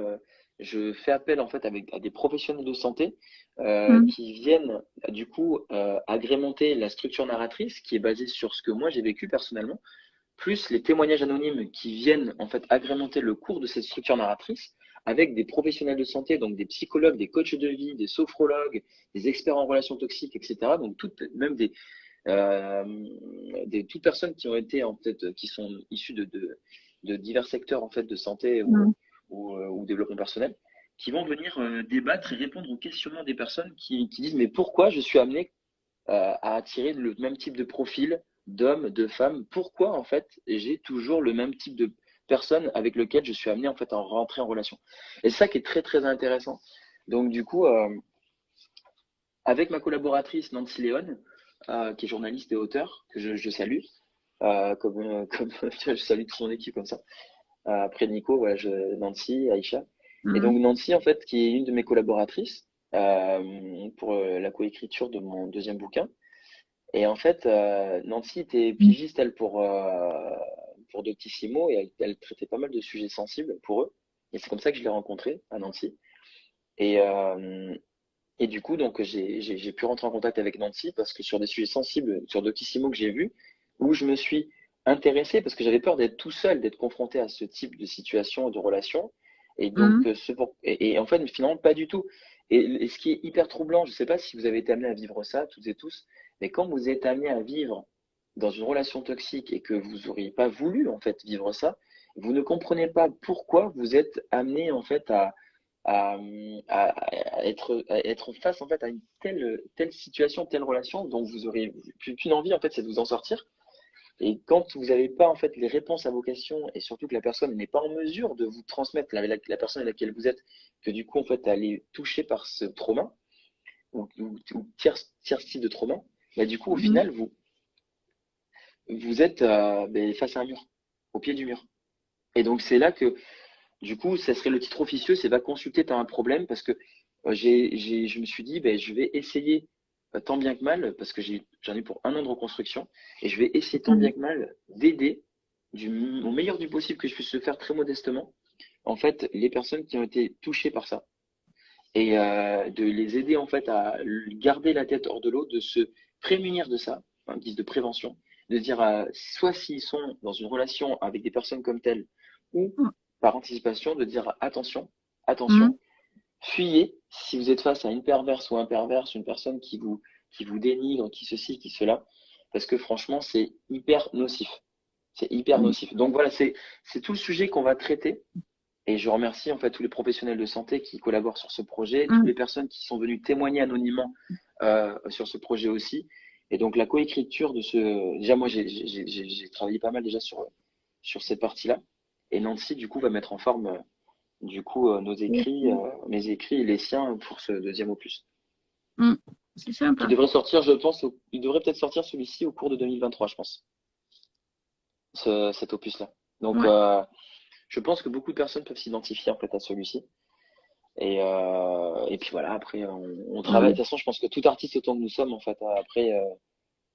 je fais appel en fait à des professionnels de santé Mm. qui viennent du coup agrémenter la structure narratrice qui est basée sur ce que moi j'ai vécu personnellement, plus les témoignages anonymes qui viennent en fait agrémenter le cours de cette structure narratrice avec des professionnels de santé, donc des psychologues, des coachs de vie, des sophrologues, des experts en relations toxiques, etc. Donc même euh, toutes personnes qui ont été en fait, qui sont issues de divers secteurs en fait de santé Mm. ou développement personnel, qui vont venir débattre et répondre aux questionnements des personnes qui disent mais pourquoi je suis amené à attirer le même type de profil d'hommes, de femmes, pourquoi en fait j'ai toujours le même type de personnes avec lequel je suis amené en fait à rentrer en relation. Et c'est ça qui est très très intéressant. Donc du coup, avec ma collaboratrice Nancy Léon, qui est journaliste et auteur, que je salue, comme tu vois, je salue toute mon équipe comme ça. Après Nico, voilà, Nancy, Aïcha. Et Mhm. donc Nancy, en fait, qui est une de mes collaboratrices pour la coécriture de mon deuxième bouquin. Et en fait, Nancy était pigiste, elle, pour Doctissimo, et elle traitait pas mal de sujets sensibles pour eux. Et c'est comme ça que je l'ai rencontrée à Nancy. Et, euh, et du coup, donc, j'ai pu rentrer en contact avec Nancy parce que sur des sujets sensibles, sur Doctissimo que j'ai vu, où je me suis intéressé parce que j'avais peur d'être tout seul, d'être confronté à ce type de situation et de relation. Et donc, Mhm. et en fait, finalement, pas du tout. Et ce qui est hyper troublant, je ne sais pas si vous avez été amené à vivre ça, toutes et tous, mais quand vous êtes amené à vivre dans une relation toxique et que vous n'auriez pas voulu, en fait, vivre ça, vous ne comprenez pas pourquoi vous êtes amené, en fait, à, à être face en fait à une telle situation, telle relation dont vous aurez plus qu'une envie en fait, c'est de vous en sortir. Et quand vous n'avez pas en fait les réponses à vos questions et surtout que la personne n'est pas en mesure de vous transmettre la personne avec laquelle vous êtes, que du coup en fait elle est touchée par ce trauma ou tiers type de trauma, bah, du coup au Mhm. final vous êtes ben, face à un mur, au pied du mur. Et donc c'est là que du coup, ça serait le titre officieux, c'est va consulter, tu as un problème, parce que je me suis dit, ben, je vais essayer tant bien que mal, parce que j'en ai pour un an de reconstruction, et je vais essayer tant bien Mhm. que mal d'aider au meilleur du possible que je puisse le faire très modestement, en fait, les personnes qui ont été touchées par ça, et de les aider en fait à garder la tête hors de l'eau, de se prémunir de ça, en guise de prévention, de dire soit s'ils sont dans une relation avec des personnes comme telles, ou par anticipation, de dire attention, attention, Mhm. fuyez si vous êtes face à une perverse ou un perverse, une personne qui vous dénigre, qui ceci, qui cela, parce que franchement, c'est hyper nocif. C'est hyper Mhm. nocif. Donc voilà, c'est tout le sujet qu'on va traiter. Et je remercie en fait tous les professionnels de santé qui collaborent sur ce projet, toutes les Mhm. personnes qui sont venues témoigner anonymement sur ce projet aussi. Et donc la coécriture de ce, déjà moi j'ai travaillé pas mal déjà sur cette partie-là. Et Nancy du coup va mettre en forme du coup nos écrits, mes écrits et les siens pour ce deuxième opus, Mhm. C'est qui sympa. devrait sortir, je pense, il devrait peut-être sortir celui-ci au cours de 2023, je pense, cet opus-là. Donc Ouais. je pense que beaucoup de personnes peuvent s'identifier en fait à celui-ci. Et puis voilà, après, on travaille. De Mhm. toute façon, je pense que tout artiste, autant que nous sommes, en fait, après,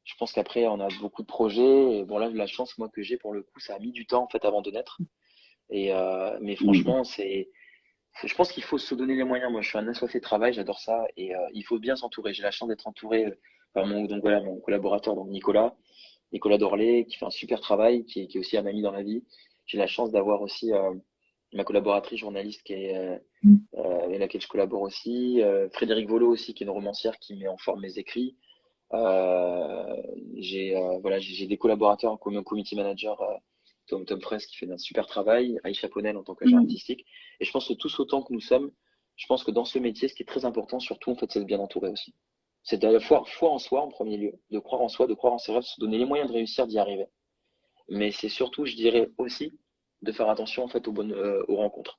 je pense qu'après, on a beaucoup de projets. Et bon, là, la chance, moi, que j'ai pour le coup, ça a mis du temps, en fait, avant de naître. Mais Mhm. franchement, je pense qu'il faut se donner les moyens. Moi, je suis un assoiffé de travail, j'adore ça. Et il faut bien s'entourer. J'ai la chance d'être entouré par donc voilà, mon collaborateur, donc Nicolas Dorlé, qui fait un super travail, qui est aussi un ami dans la vie. J'ai la chance d'avoir aussi ma collaboratrice journaliste avec laquelle je collabore aussi. Frédéric Volo aussi, qui est une romancière qui met en forme mes écrits. Voilà, j'ai des collaborateurs comme un community manager, Tom Fraisse, qui fait un super travail, Aïcha Ponel en tant qu'agent Mhm. artistique. Et je pense que tous autant que nous sommes, je pense que dans ce métier, ce qui est très important, surtout, en fait, c'est de bien entourer aussi. C'est de la foi en soi en premier lieu, de croire en soi, de croire en ses rêves, se donner les moyens de réussir, d'y arriver. Mais c'est surtout, je dirais aussi, de faire attention en fait aux rencontres.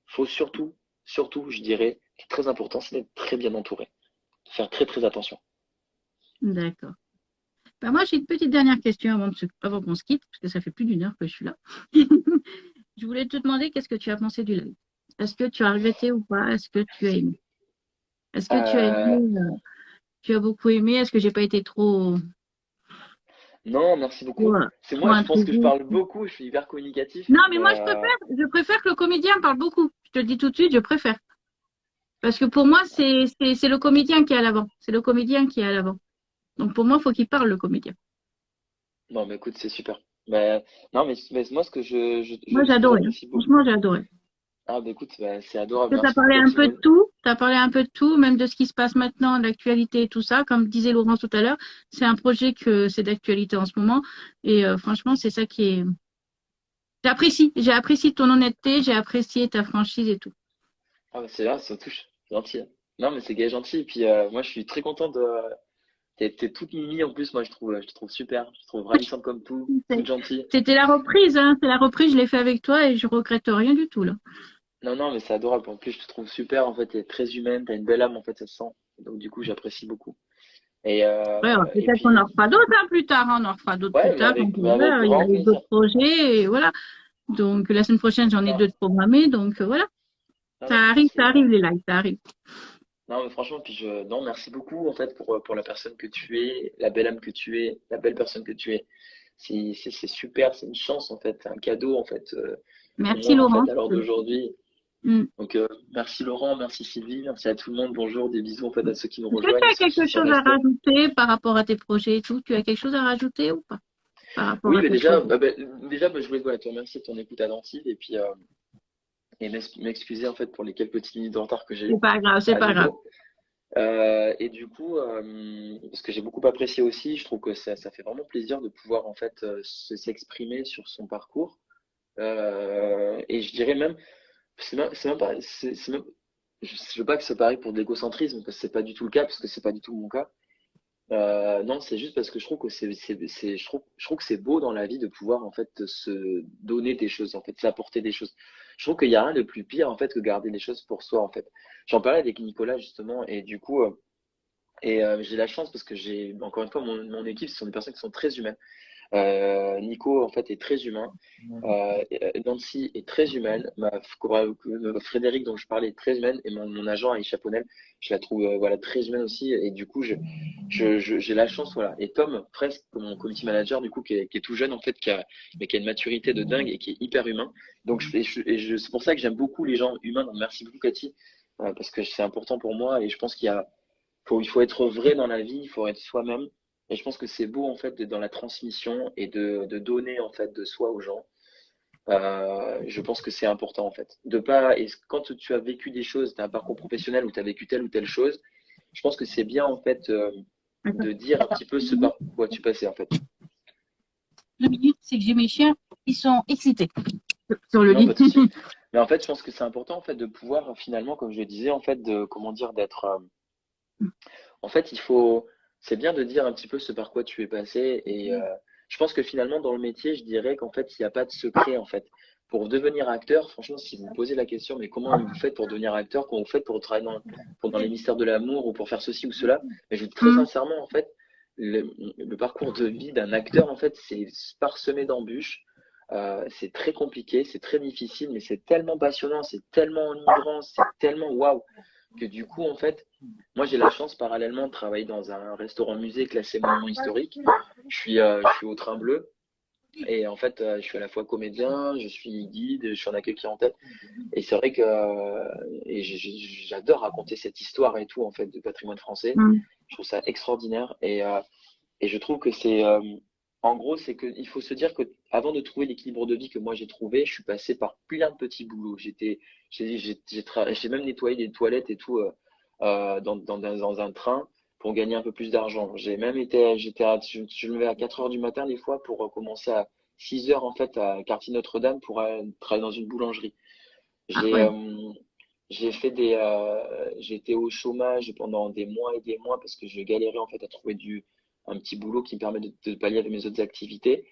Faut surtout, je dirais, ce qui est très important, c'est d'être très bien entouré. Faire très très attention. D'accord. Ben, moi, j'ai une petite dernière question avant qu'on se quitte, parce que ça fait plus d'une heure que je suis là. Je voulais te demander qu'est-ce que tu as pensé du live. Est-ce que tu as regretté ou pas? Est-ce que tu as aimé? Est-ce que tu as aimé, Euh, tu as beaucoup aimé? Est-ce que j'ai pas été non, merci beaucoup. trop, C'est trop moi, je pense que je intrusif? parle beaucoup, je suis hyper communicatif, Non, mais mais moi, je préfère que le comédien parle beaucoup. Je te le dis tout de suite, je préfère. Parce que pour moi, c'est le comédien qui est à l'avant. C'est le comédien qui est à l'avant. Donc pour moi, il faut qu'il parle, le comédien. non, mais écoute, c'est super. Mais, non, mais moi, Moi, ce que j'adorais, hein. j'apprécie beaucoup. Franchement, j'adorais. Ah, bah écoute, bah, c'est adorable, Tu as merci parlé beaucoup, un peu Timon. de tout. Tu as parlé un peu de tout, même de ce qui se passe maintenant, de l'actualité et tout ça. Comme disait Laurence tout à l'heure, c'est un projet que c'est d'actualité en ce moment. Et franchement, c'est ça qui est. J'apprécie. J'ai apprécié ton honnêteté, j'ai apprécié ta franchise et tout. Ah, bah, c'est là, ça touche, c'est gentil, hein. Non, mais c'est gay gentil, et puis moi, je suis très content de. T'es toute mimi en plus, moi, je te trouve super, je te trouve ravissante comme tout, toute C'est- gentille. C'était la reprise, hein. C'est la reprise, je l'ai fait avec toi et je regrette rien du tout, là. Non, non, mais c'est adorable. En plus, je te trouve super. En fait, t'es très humaine, t'as une belle âme, en fait, ça se sent. Donc, du coup, j'apprécie beaucoup. Ouais, Et peut-être qu'on en puis, fera d'autres plus tard. On en refera d'autres plus ouais, tard quand mais on avec verra. Il y a grand plaisir. d'autres projets. Et voilà. Donc, la semaine prochaine, j'en ai Non, deux de programmés. Donc, voilà. non, mais Ça c'est, arrive les lives, ça arrive. non, mais franchement, puis non, merci beaucoup, en fait, pour la personne que tu es, la belle âme que tu es, la belle personne que tu es. C'est super, c'est une chance, en fait, c'est un cadeau, en fait, pour Merci, moi, en Laurent. fait, à l'heure d'aujourd'hui. Mm. Donc, merci Laurent, merci Sylvie, merci à tout le monde. Bonjour, des bisous, en fait, à ceux qui nous Est-ce que tu rejoignent et as ceux qui quelque sont chose à restés. rajouter par rapport à tes projets et tout? Tu as quelque chose à rajouter ou pas par rapport Oui, à mais tes déjà, projets? je voulais voilà, te remercier de ton écoute attentive et puis et m'excuser en fait pour les quelques petites minutes de retard que j'ai C'est eu pas grave, c'est à pas grave. nouveau. Et du coup, parce que j'ai beaucoup apprécié aussi, je trouve que ça fait vraiment plaisir de pouvoir en fait s'exprimer sur son parcours. Et je dirais même, c'est même pas, c'est même, je veux pas que ça pareil pour de l'égocentrisme, parce que c'est pas du tout le cas, parce que c'est pas du tout mon cas. Non, c'est juste parce que je trouve que je trouve que c'est beau dans la vie de pouvoir en fait se donner des choses, en fait, s'apporter des choses. Je trouve qu'il y a rien de plus pire en fait que garder les choses pour soi en fait. J'en parlais avec Nicolas justement et du coup j'ai la chance parce que j'ai encore une fois mon équipe, ce sont des personnes qui sont très humaines. Nico, en fait, est très humain. Nancy est très humaine. Frédéric, dont je parlais, est très humaine. Et mon agent, Aïcha Ponel, je la trouve voilà, très humaine aussi. Et du coup, j'ai la chance. Voilà. Et Tom, presque, mon community manager, du coup, qui est tout jeune, en fait, mais qui a une maturité de dingue et qui est hyper humain. Donc, c'est pour ça que j'aime beaucoup les gens humains. Donc, merci beaucoup, Cathy, parce que c'est important pour moi. Et je pense il faut être vrai dans la vie, il faut être soi-même. Et je pense que c'est beau en fait d'être dans la transmission et de donner en fait de soi aux gens. Je pense que c'est important en fait. De pas et quand tu as vécu des choses, tu as un parcours professionnel où tu as vécu telle ou telle chose, je pense que c'est bien en fait Attends, de dire un petit peu ce par quoi tu passais en fait. 2 minutes, c'est que j'ai mes chiens, ils sont excités sur le Non, lit. pas de souci. Mais en fait, je pense que c'est important en fait de pouvoir finalement, comme je le disais, en fait, de comment dire, d'être en fait, c'est bien de dire un petit peu ce par quoi tu es passé. Et je pense que finalement, dans le métier, je dirais qu'en fait, il n'y a pas de secret, en fait. Pour devenir acteur, franchement, si vous me posez la question, mais comment vous faites pour devenir acteur, comment vous faites pour travailler dans les mystères de l'amour ou pour faire ceci ou cela, mais je vous dis très Mm. sincèrement, en fait, le parcours de vie d'un acteur, en fait, c'est parsemé d'embûches. C'est très compliqué, c'est très difficile, mais c'est tellement passionnant, c'est tellement enivrant, c'est tellement waouh que du coup, en fait, moi, j'ai la chance parallèlement de travailler dans un restaurant musée classé monument historique. Je suis au Train Bleu et en fait, je suis à la fois comédien, je suis guide, je suis en accueil clientèle. Et c'est vrai que j'adore raconter cette histoire et tout en fait de patrimoine français. Mm. Je trouve ça extraordinaire et je trouve que en gros, c'est qu'il faut se dire que avant de trouver l'équilibre de vie que moi j'ai trouvé, je suis passé par plein de petits boulots. J'ai même nettoyé des toilettes et tout dans un train pour gagner un peu plus d'argent. J'ai même été, je me levais à 4 heures du matin des fois pour commencer à 6 heures en fait à Quartier Notre-Dame pour travailler dans une boulangerie. Ah J'ai ouais. j'ai été au chômage pendant des mois et des mois parce que je galérais en fait à trouver un petit boulot qui me permet de pallier avec mes autres activités.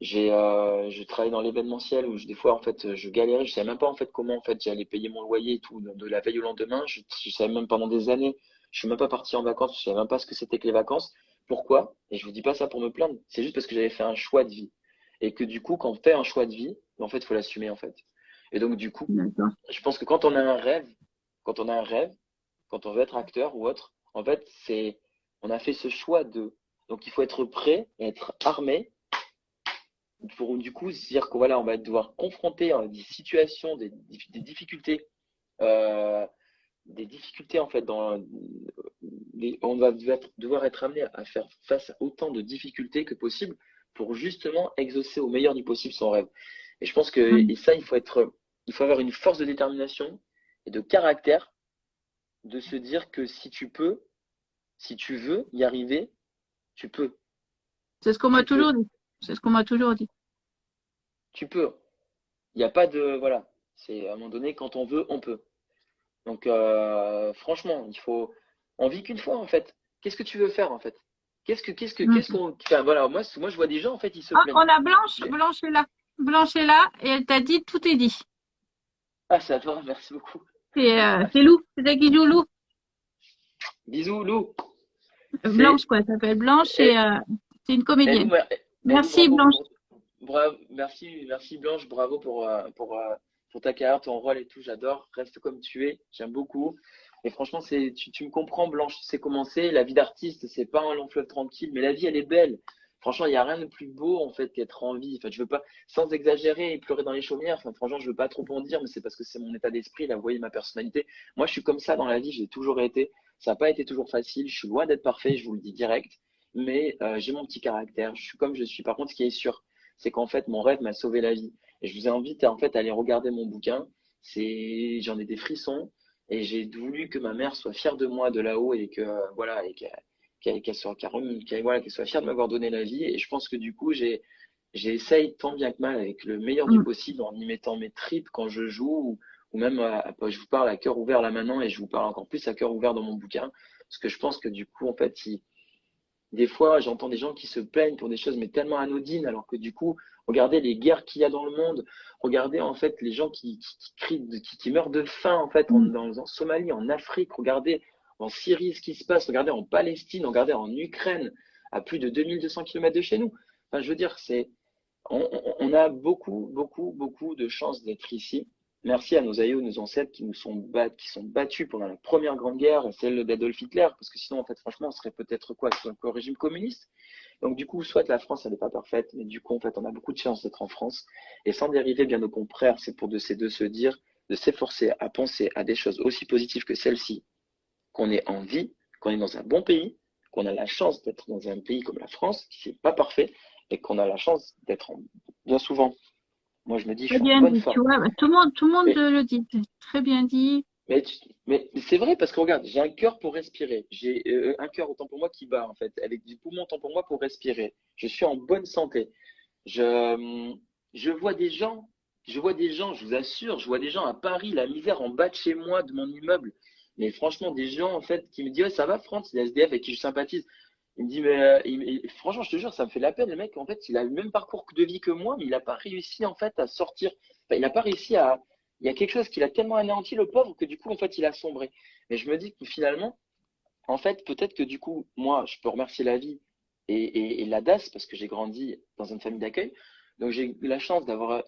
Je travaillais dans l'événementiel où des fois en fait je galérais, je savais même pas en fait comment en fait j'allais payer mon loyer et tout de la veille au lendemain. Je savais même pendant des années, je suis même pas parti en vacances, je savais même pas ce que c'était que les vacances. Pourquoi? Et je vous dis pas ça pour me plaindre, c'est juste parce que j'avais fait un choix de vie et que du coup quand on fait un choix de vie, en fait il faut l'assumer en fait. Et donc du coup, D'accord. je pense que quand on a un rêve, quand on a un rêve, quand on veut être acteur ou autre, en fait on a fait ce choix de donc il faut être prêt, être armé pour du coup se dire que voilà, on va devoir confronter des situations, des difficultés, euh, des difficultés en fait on va devoir être amené à faire face à autant de difficultés que possible pour justement exaucer au meilleur du possible son rêve. Et je pense que Mm. et ça, il faut avoir une force de détermination et de caractère de se dire que si tu peux, si tu veux y arriver, tu peux, C'est ce qu'on m'a tu toujours peux, dit. C'est ce qu'on m'a toujours dit. tu peux. Il n'y a pas de voilà. C'est à un moment donné, quand on veut, on peut. Donc, franchement, on vit qu'une fois en fait. Qu'est-ce que tu veux faire en fait? Qu'est-ce Mm. qu'on, enfin, voilà, moi, je vois des gens en fait, ils se Ah, plaignent. on a Blanche. J'ai- Blanche est là. Blanche est là et elle t'a dit tout est dit. Ah, c'est à toi, merci beaucoup. C'est Lou. C'est elle qui joue Lou. Bisous, Lou. Blanche, C'est, quoi, elle s'appelle Blanche et et, c'est une et nous, comédienne. et nous, Merci bravo Blanche. pour, merci, merci Blanche, bravo pour ta carrière, ton rôle et tout, j'adore. Reste comme tu es, j'aime beaucoup. Et franchement, tu me comprends, Blanche, tu sais comment c'est. La vie d'artiste, c'est pas un long fleuve tranquille, mais la vie, elle est belle. Franchement, il n'y a rien de plus beau, en fait, qu'être en vie. Enfin, je veux pas, sans exagérer et pleurer dans les chaumières. Enfin, franchement, je veux pas trop en dire, mais c'est parce que c'est mon état d'esprit, là, vous voyez ma personnalité. Moi, je suis comme ça dans la vie, j'ai toujours été. Ça n'a pas été toujours facile. Je suis loin d'être parfait, je vous le dis direct. Mais j'ai mon petit caractère. Je suis comme je suis. Par contre, ce qui est sûr, c'est qu'en fait, mon rêve m'a sauvé la vie. Et je vous invite à, en fait, à aller regarder mon bouquin. J'en ai des frissons. Et j'ai voulu que ma mère soit fière de moi de là-haut et que, voilà, et qu'elle soit, voilà, qu'elle soit fière de m'avoir donné la vie. Et je pense que du coup, j'essaye tant bien que mal avec le meilleur du Mm. possible en y mettant mes tripes quand je joue ou même, je vous parle à cœur ouvert là maintenant et je vous parle encore plus à cœur ouvert dans mon bouquin. Parce que je pense que du coup, en fait, des fois, j'entends des gens qui se plaignent pour des choses mais tellement anodines, alors que du coup, regardez les guerres qu'il y a dans le monde, regardez en fait les gens qui crient, qui meurent de faim en fait Mm. en Somalie, en Afrique, regardez en Syrie ce qui se passe, regardez en Palestine, regardez en Ukraine, à plus de 2200 kilomètres de chez nous. Enfin, je veux dire, on a beaucoup, beaucoup, beaucoup de chance d'être ici. Merci à nos aïeux, nos ancêtres qui sont battus pendant la première grande guerre, celle d'Adolf Hitler, parce que sinon, en fait, franchement, on serait peut-être quoi, sous un régime communiste. Donc, du coup, soit la France, elle n'est pas parfaite, mais du coup, en fait, on a beaucoup de chance d'être en France. Et sans dériver, bien au contraire, c'est pour de ces deux se dire, de s'efforcer à penser à des choses aussi positives que celles-ci, qu'on est en vie, qu'on est dans un bon pays, qu'on a la chance d'être dans un pays comme la France, qui n'est pas parfait, et qu'on a la chance d'être bien souvent. Moi, je me dis, je Très suis en bien bonne dit, tu forme. vois, bah, tout le monde Mais, le dit. C'est très bien dit. mais c'est vrai parce que regarde, j'ai un cœur pour respirer. J'ai un cœur autant pour moi qui bat, en fait, avec du poumon autant pour moi pour respirer. Je suis en bonne santé. Je, je vois des gens, je vous assure, je vois des gens à Paris, la misère en bas de chez moi, de mon immeuble. Mais franchement, des gens, en fait, qui me disent, ouais, ça va, France, les SDF avec qui je sympathise. Il me dit, mais franchement, je te jure, ça me fait la peine. Le mec, en fait, il a le même parcours de vie que moi, mais il n'a pas réussi, en fait, à sortir. Enfin, il n'a pas réussi à. Il y a quelque chose qui l'a tellement anéanti, le pauvre, que du coup, en fait, il a sombré. Mais je me dis que finalement, en fait, peut-être que du coup, moi, je peux remercier la vie et la DAS parce que j'ai grandi dans une famille d'accueil. Donc, j'ai eu la chance d'avoir,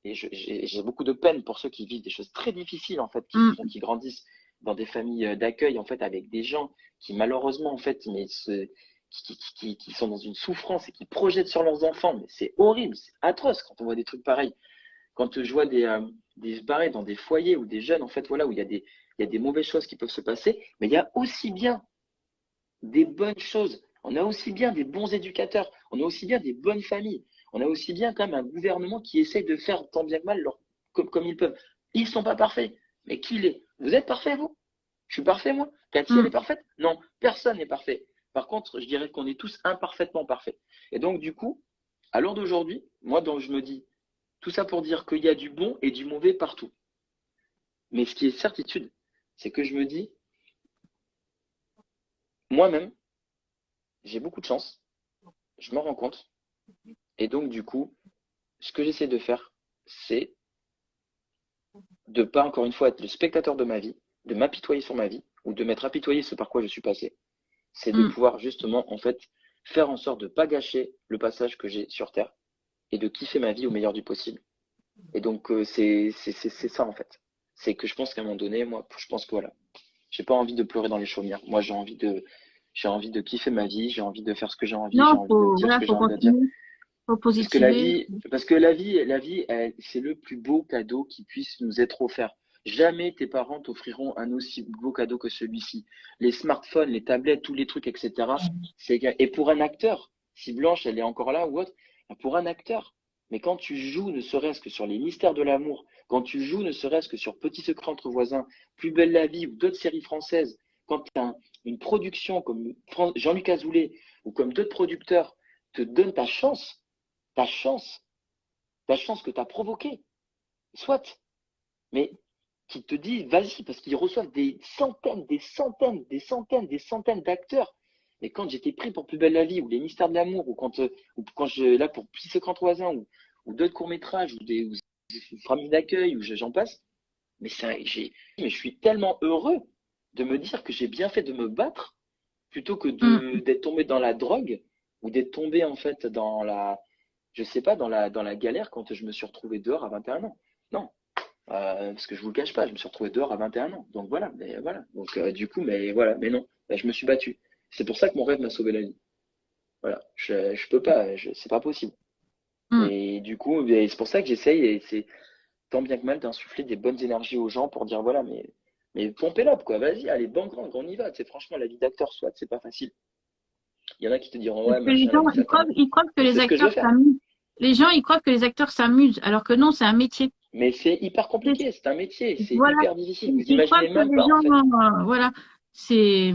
j'ai beaucoup de peine pour ceux qui vivent des choses très difficiles, en fait, Mm. qui grandissent dans des familles d'accueil, en fait, avec des gens qui, malheureusement, en fait, qui sont dans une souffrance et qui projettent sur leurs enfants. Mais c'est horrible, c'est atroce quand on voit des trucs pareils. Quand je vois pareil, dans des foyers ou des jeunes, en fait, voilà, où il y a des mauvaises choses qui peuvent se passer, mais il y a aussi bien des bonnes choses. On a aussi bien des bons éducateurs, on a aussi bien des bonnes familles, on a aussi bien quand même un gouvernement qui essaye de faire tant bien que mal comme ils peuvent. Ils ne sont pas parfaits, mais qui l'est? Vous êtes parfait, vous? Je suis parfait, moi? Cathy, elle est Mm. parfaite? Non, personne n'est parfait. Par contre, je dirais qu'on est tous imparfaitement parfaits. Et donc, du coup, à l'heure d'aujourd'hui, moi, donc, je me dis, tout ça pour dire qu'il y a du bon et du mauvais partout. Mais ce qui est certitude, c'est que je me dis, moi-même, j'ai beaucoup de chance, je m'en rends compte, et donc, du coup, ce que j'essaie de faire, c'est de pas, encore une fois, être le spectateur de ma vie, de m'apitoyer sur ma vie, ou de m'être apitoyé ce par quoi je suis passé. C'est de Mm. pouvoir, justement, en fait, faire en sorte de ne pas gâcher le passage que j'ai sur Terre et de kiffer ma vie au meilleur du possible. Et donc, c'est ça, en fait. C'est que je pense qu'à un moment donné, moi, je pense que voilà, j'ai pas envie de pleurer dans les chaumières. Moi, j'ai envie de kiffer ma vie, j'ai envie de faire ce que j'ai envie, j'ai Non, envie de dire ce voilà, que j'ai faut envie de dire. continuer, faut positiver. Parce que la vie, c'est le plus beau cadeau qui puisse nous être offert. Jamais tes parents t'offriront un aussi beau cadeau que celui-ci. Les smartphones, les tablettes, tous les trucs, etc. Et pour un acteur, si Blanche, elle est encore là ou autre, pour un acteur, mais quand tu joues ne serait-ce que sur les mystères de l'amour, quand tu joues ne serait-ce que sur Petit secret entre voisins, Plus belle la vie ou d'autres séries françaises, quand tu as une production comme Jean-Luc Azoulay ou comme d'autres producteurs te donnent ta chance, ta chance que tu as provoquée, soit, mais qui te dit vas-y, parce qu'ils reçoivent des centaines, des centaines, des centaines, des centaines d'acteurs. Mais quand j'étais pris pour Plus belle la vie, ou Les mystères de l'amour, ou quand je, là pour Petit secret entre voisins, ou d'autres courts-métrages, ou famille d'accueil, ou j'en passe, mais je suis tellement heureux de me dire que j'ai bien fait de me battre plutôt que Mm. d'être tombé dans la drogue ou d'être tombé en fait dans je sais pas, dans la galère quand je me suis retrouvé dehors à 21 ans. Non, parce que je vous le cache pas, je me suis retrouvé dehors à 21 ans. Donc voilà, mais voilà. Donc du coup, mais voilà, mais non, bah, je me suis battu. C'est pour ça que mon rêve m'a sauvé la vie. Voilà, je peux pas, c'est pas possible. Mm. Et du coup, et c'est pour ça que j'essaye, et c'est tant bien que mal d'insuffler des bonnes énergies aux gens pour dire voilà, mais pompez l'up, quoi, vas-y, allez, banque on y va. C'est franchement la vie d'acteur, soit, c'est pas facile. Il y en a qui te diront Parce ouais, que les machin, la gens, vie, ça t'en. ils croient que Mais les c'est ce que je acteurs veux faire. s'amusent. Les gens, ils croient que les acteurs s'amusent, alors que non, c'est un métier. Mais c'est hyper C'est- compliqué, c'est un métier, c'est Voilà. hyper difficile. Vous Ils croient imaginez que même les pas, en fait. gens, voilà, c'est.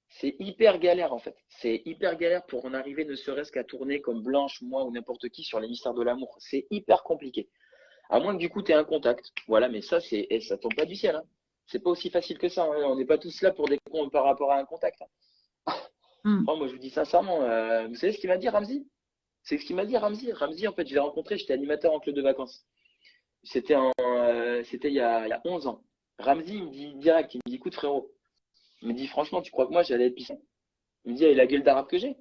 C'est hyper galère, en fait. C'est hyper galère pour en arriver ne serait-ce qu'à tourner comme Blanche, moi ou n'importe qui sur les mystères de l'amour. C'est hyper compliqué. À moins que du coup, tu aies un contact. Voilà, mais ça, ça tombe pas du ciel. Hein. C'est pas aussi facile que ça. Hein. On n'est pas tous là pour des cons par rapport à un contact. Hein. Mm. Oh, moi, je vous dis sincèrement, vous savez ce qu'il m'a dit, Ramzi? C'est ce qu'il m'a dit, Ramzi. Ramzi, en fait, je l'ai rencontré, j'étais animateur en club de vacances. C'était il y a 11 ans. Ramzi, il me dit direct, il me dit, écoute, frérot, il me dit, franchement, tu crois que moi, j'allais être pisser? Il me dit, et la gueule d'arabe que j'ai?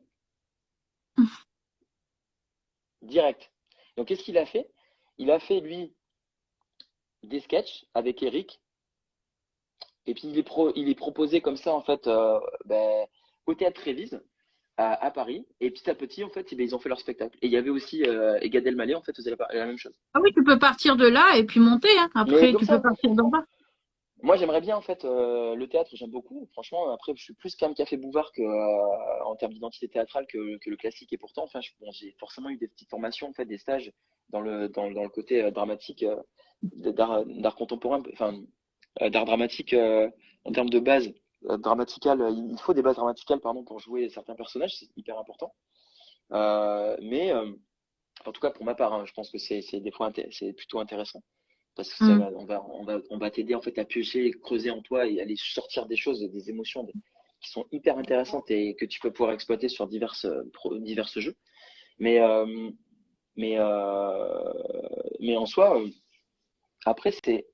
Direct. Donc, qu'est-ce qu'il a fait? Il a fait, lui, des sketchs avec Eric. Et puis, il est proposé comme ça, en fait, ben, au théâtre Révise, à Paris. Et petit à petit, en fait, eh ben, ils ont fait leur spectacle. Et il y avait aussi Gad Elmaleh, en fait, faisait la même chose. Ah oui, tu peux partir de là et puis monter, hein. Mais Après, comme tu peux ça, partir d'en bas. moi, j'aimerais bien, en fait, le théâtre, j'aime beaucoup. Franchement, après, je suis plus quand même Café Bouvard que, en termes d'identité théâtrale que le classique. Et pourtant, enfin, bon, j'ai forcément eu des petites formations, en fait, des stages dans le côté dramatique, d'art contemporain, enfin, d'art dramatique en termes de base dramaticale. Il faut des bases dramaticales, pardon, pour jouer certains personnages, c'est hyper important. Mais en tout cas, pour ma part, hein, je pense que c'est des fois c'est plutôt intéressant parce que Mm. on va t'aider en fait à piocher, creuser en toi et aller sortir des choses, des émotions qui sont hyper intéressantes et que tu peux pouvoir exploiter sur divers jeux. Mais mais euh, mais en soi, après c'est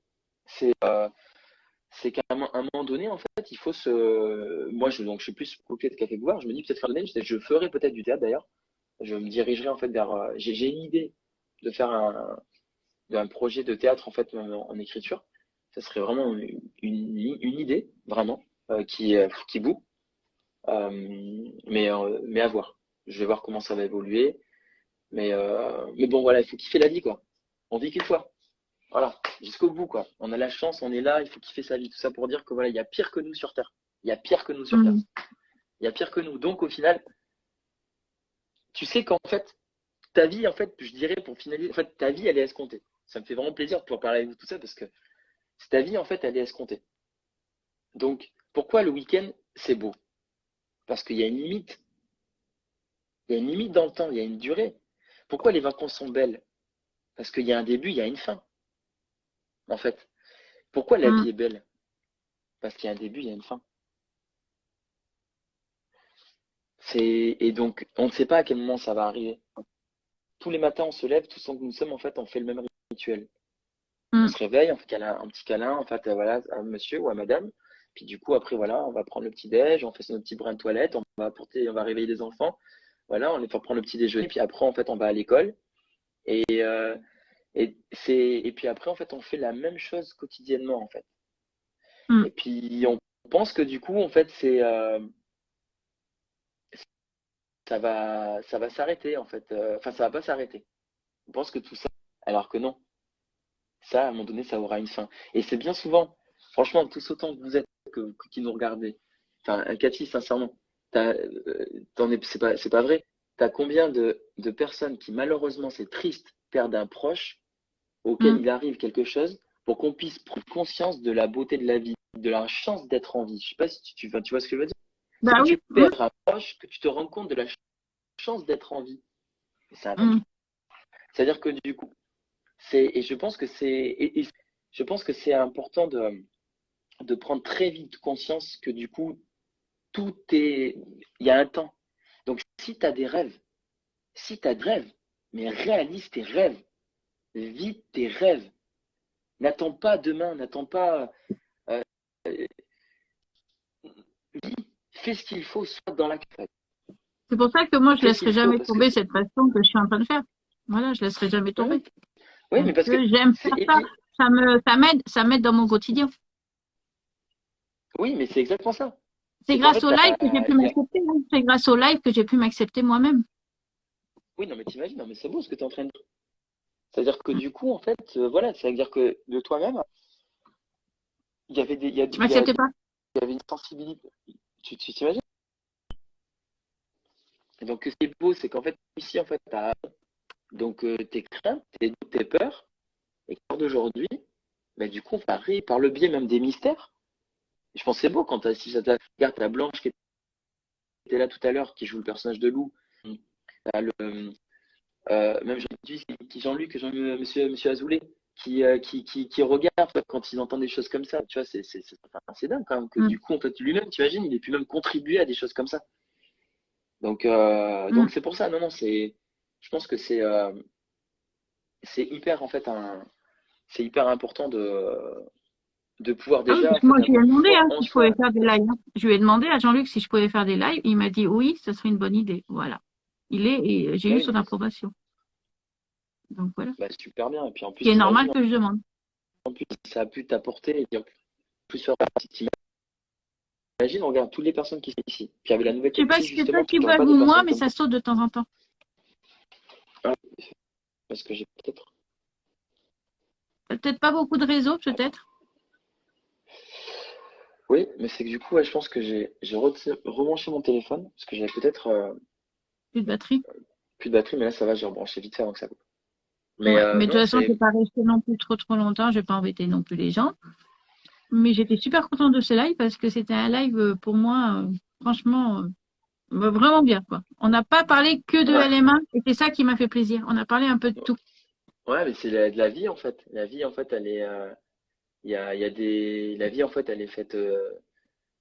c'est qu'à un moment donné, en fait, il faut se. Moi, donc, je suis plus côté de Café Bouvard. Je me dis peut-être faire je ferai peut-être du théâtre d'ailleurs. Je me dirigerai en fait vers. J'ai une idée de faire un projet de théâtre en fait en écriture. Ça serait vraiment une idée vraiment qui bout. Mais à voir. Je vais voir comment ça va évoluer. Mais bon voilà, il faut kiffer la vie quoi. On vit qu'une fois. Voilà, jusqu'au bout, quoi. On a la chance, on est là, il faut kiffer sa vie. Tout ça pour dire que voilà, il y a pire que nous sur Terre. Il y a pire que nous sur Terre. Mm. Il y a pire que nous. Donc, au final, tu sais qu'en fait, ta vie, en fait, je dirais pour finaliser, en fait, ta vie, elle est escomptée. Ça me fait vraiment plaisir de pouvoir parler avec vous de tout ça parce que ta vie, en fait, elle est escomptée. Donc, pourquoi le week-end, c'est beau? Parce qu'il y a une limite. Il y a une limite dans le temps, il y a une durée. Pourquoi les vacances sont belles? Parce qu'il y a un début, il y a une fin, en fait. Pourquoi la Mm. vie est belle? Parce qu'il y a un début, il y a une fin. Et donc, on ne sait pas à quel moment ça va arriver. Tous les matins, on se lève, tous nous sommes, en fait, on fait le même rituel. On Mm. se réveille, on fait un petit câlin, en fait, voilà, à monsieur ou à madame. Puis du coup, après, voilà, on va prendre le petit déj, on fait notre petit brin de toilette, on va réveiller les enfants. Voilà, on les fait prendre le petit déjeuner. Puis après, en fait, on va à l'école. Et, et puis après, en fait, on fait la même chose quotidiennement, en fait. Mm. Et puis, on pense que du coup, en fait, ça va s'arrêter, en fait. Enfin, ça va pas s'arrêter. On pense que tout ça, alors que non. Ça, à un moment donné, ça aura une fin. Et c'est bien souvent, franchement, tous autant que vous êtes, qui nous regardez. Enfin, Cathy, sincèrement, c'est pas vrai. T'as combien de personnes qui, malheureusement, c'est triste, perdent un proche auquel Mm. il arrive quelque chose pour qu'on puisse prendre conscience de la beauté de la vie, de la chance d'être en vie. Je sais pas si enfin, tu vois ce que je veux dire. C'est Bah quand oui. tu perds un proche que tu te rends compte de la chance d'être en vie. Et ça va Mm. tout. C'est-à-dire que du coup, et je pense que et je pense que c'est important de prendre très vite conscience que du coup, il y a un temps. Donc, si tu as des rêves, mais réalise tes rêves, vis tes rêves. N'attends pas demain, n'attends pas, vis, fais ce qu'il faut, soit dans la carte. C'est pour ça que moi, je Fais ce laisserai qu'il faut jamais parce que tomber cette passion que je suis en train de faire. Voilà, je laisserai jamais oui, tomber. oui, Parce mais parce que que j'aime c'est faire et ça. puis Ça m'aide dans mon quotidien. oui, mais c'est exactement ça. C'est C'est qu'en grâce fait, au live que j'ai pu m'accepter. Hein. C'est grâce au live que j'ai pu m'accepter moi-même. oui, non, mais t'imagines, non, mais c'est beau ce que tu es en train de dire. C'est-à-dire que du coup, en fait, voilà, c'est-à-dire que de toi-même, il y avait des, Tu m'acceptais pas? il y avait une sensibilité. Tu t'imagines? Et donc, ce qui est beau, c'est qu'en fait, ici, en fait, t'as donc tes craintes, tes peurs, et d'aujourd'hui, bah, du coup, on parie par le biais même des mystères. Je pense que c'est beau quand si ça regarde, t'as Blanche qui était là tout à l'heure, qui joue le personnage de Lou. T'as le, même Jean-Luc, Monsieur Azoulay, qui regarde quand il entend des choses comme ça. Tu vois, c'est dingue quand même que Mm. du coup, en fait, lui-même, tu imagines, il ait pu même contribuer à des choses comme ça. Mm. Donc c'est pour ça, non, non, je pense que c'est hyper, en fait, c'est hyper important de pouvoir Ah oui, déjà, parce en que moi, fait, je lui ai avoir demandé foi hein, en si je pouvais soi. faire des lives. Hein. Je lui ai demandé à Jean-Luc si je pouvais faire des lives. Il m'a dit oui, ce serait une bonne idée. Voilà. Et j'ai Ah eu oui, son non, mais approbation. Donc voilà. bah, super bien. Et puis en Ce qui plus, est normal t'imagines, que je demande. en plus, ça a pu t'apporter, et en plus sur la petite imagine, on regarde toutes les personnes qui sont ici. Puis avec la nouvelle Je sais pas technologie, si c'est toi justement, qui qui ne bug pas des ou moi, personnes mais comme ça toi. saute de temps en temps. Ah, parce que j'ai peut-être. Peut-être pas beaucoup de réseau, peut-être. Oui, mais c'est que du coup, ouais, je pense que j'ai rebranché mon téléphone, parce que j'avais peut-être Plus de batterie. plus de batterie, mais là ça va, j'ai rebranché vite fait avant que ça coupe. Mais Ouais. Mais de toute non, façon, je c'est. vais pas rester non plus trop longtemps. Je vais pas embêter non plus les gens. Mais j'étais super contente de ce live parce que c'était un live pour moi, franchement, vraiment bien, quoi. On n'a pas parlé que de Ouais, LMA et c'est ça qui m'a fait plaisir. On a parlé un peu de tout. ouais, mais c'est de la vie en fait. La vie en fait, elle est. Il y a des. La vie en fait, elle est faite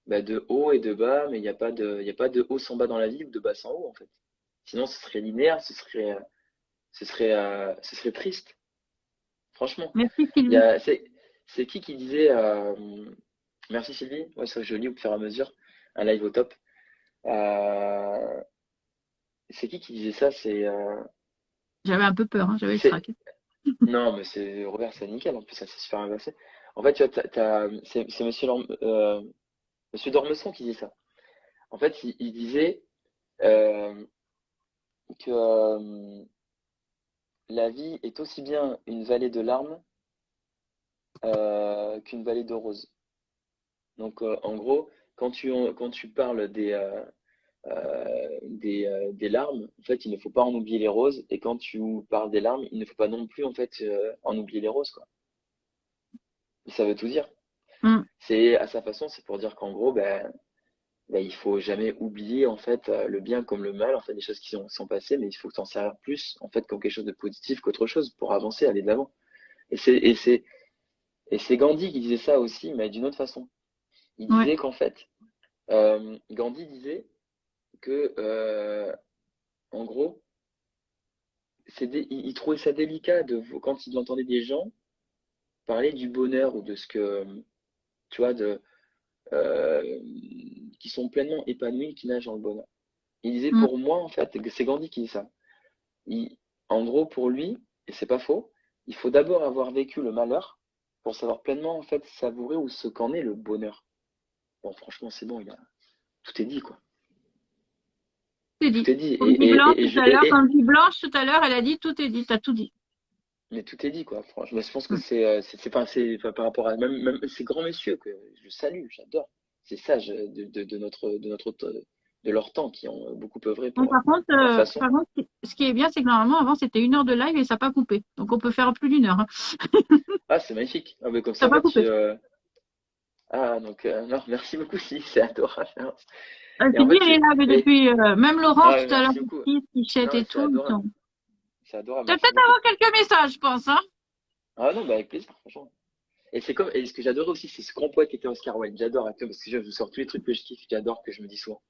bah, de haut et de bas, mais il y a pas de haut sans bas dans la vie ou de bas sans haut en fait. Sinon, ce serait linéaire, ce serait triste. Franchement, Merci il y Sylvie. a, c'est qui disait merci Sylvie, ouais, c'est joli au fur et à mesure, un live au top. Euh, c'est qui disait ça? J'avais un peu peur, hein, j'avais le C'est, trac. non, mais c'est Robert, c'est nickel, en plus, ça s'est super bien passé. En fait, tu vois, c'est Monsieur Dormesson qui dit ça. En fait, il disait euh, que la vie est aussi bien une vallée de larmes qu'une vallée de roses. Donc, en gros, quand tu parles des larmes, en fait, il ne faut pas en oublier les roses. Et quand tu parles des larmes, il ne faut pas non plus, en fait, en oublier les roses, quoi. Ça veut tout dire. Mm. C'est à sa façon, c'est pour dire qu'en gros, ben, il faut jamais oublier, en fait, le bien comme le mal, en fait, des choses sont passées, mais il faut t'en servir plus, en fait, comme quelque chose de positif qu'autre chose pour avancer, aller de l'avant. Et c'est, et c'est, et c'est Gandhi qui disait ça aussi, mais d'une autre façon. Il Ouais. disait qu'en fait, Gandhi disait que, en gros, il trouvait ça délicat quand il entendait des gens parler du bonheur ou de ce que, tu vois, euh, qui sont pleinement épanouis, qui nagent dans le bonheur. Il disait Mm. pour moi, en fait, que c'est Gandhi qui dit ça. Il- En gros, pour lui, et c'est pas faux, il faut d'abord avoir vécu le malheur pour savoir pleinement, en fait, savourer ou ce qu'en est le bonheur. Bon, franchement, c'est bon, tout est dit, quoi. Tout est Tout dit. est dit. Comme dit Blanche tout à l'heure, elle a dit tout est dit, t'as tout dit. Mais tout est dit, quoi. Franchement, je pense que Mm. c'est pas par rapport à même ces grands messieurs que je salue, j'adore. Ces sages de leur temps qui ont beaucoup œuvré Bon, pour leur façon. par contre, ce qui est bien, c'est que normalement, avant, c'était 1 heure de live et ça n'a pas coupé. Donc, on peut faire plus d'1 heure. Hein. Ah, c'est magnifique. Ah, mais comme Ça ça, n'a en pas fait, coupé. ah, donc, non, merci beaucoup, si, c'est adorable. Et en Sylvie, fait, elle est là mais depuis, même Laurence ah, tout à l'heure merci beaucoup. aussi, qui chatte Non, et c'est tout. adorable. Donc. C'est adorable, Tu vas merci peut-être beaucoup. avoir quelques messages, je pense. Hein. Ah, non, bah, avec plaisir, franchement. Et ce que j'adorais aussi, c'est ce grand poète qui était Oscar Wilde. J'adore, actuellement, parce que je vous sors tous les trucs que je kiffe, j'adore, que je me dis souvent.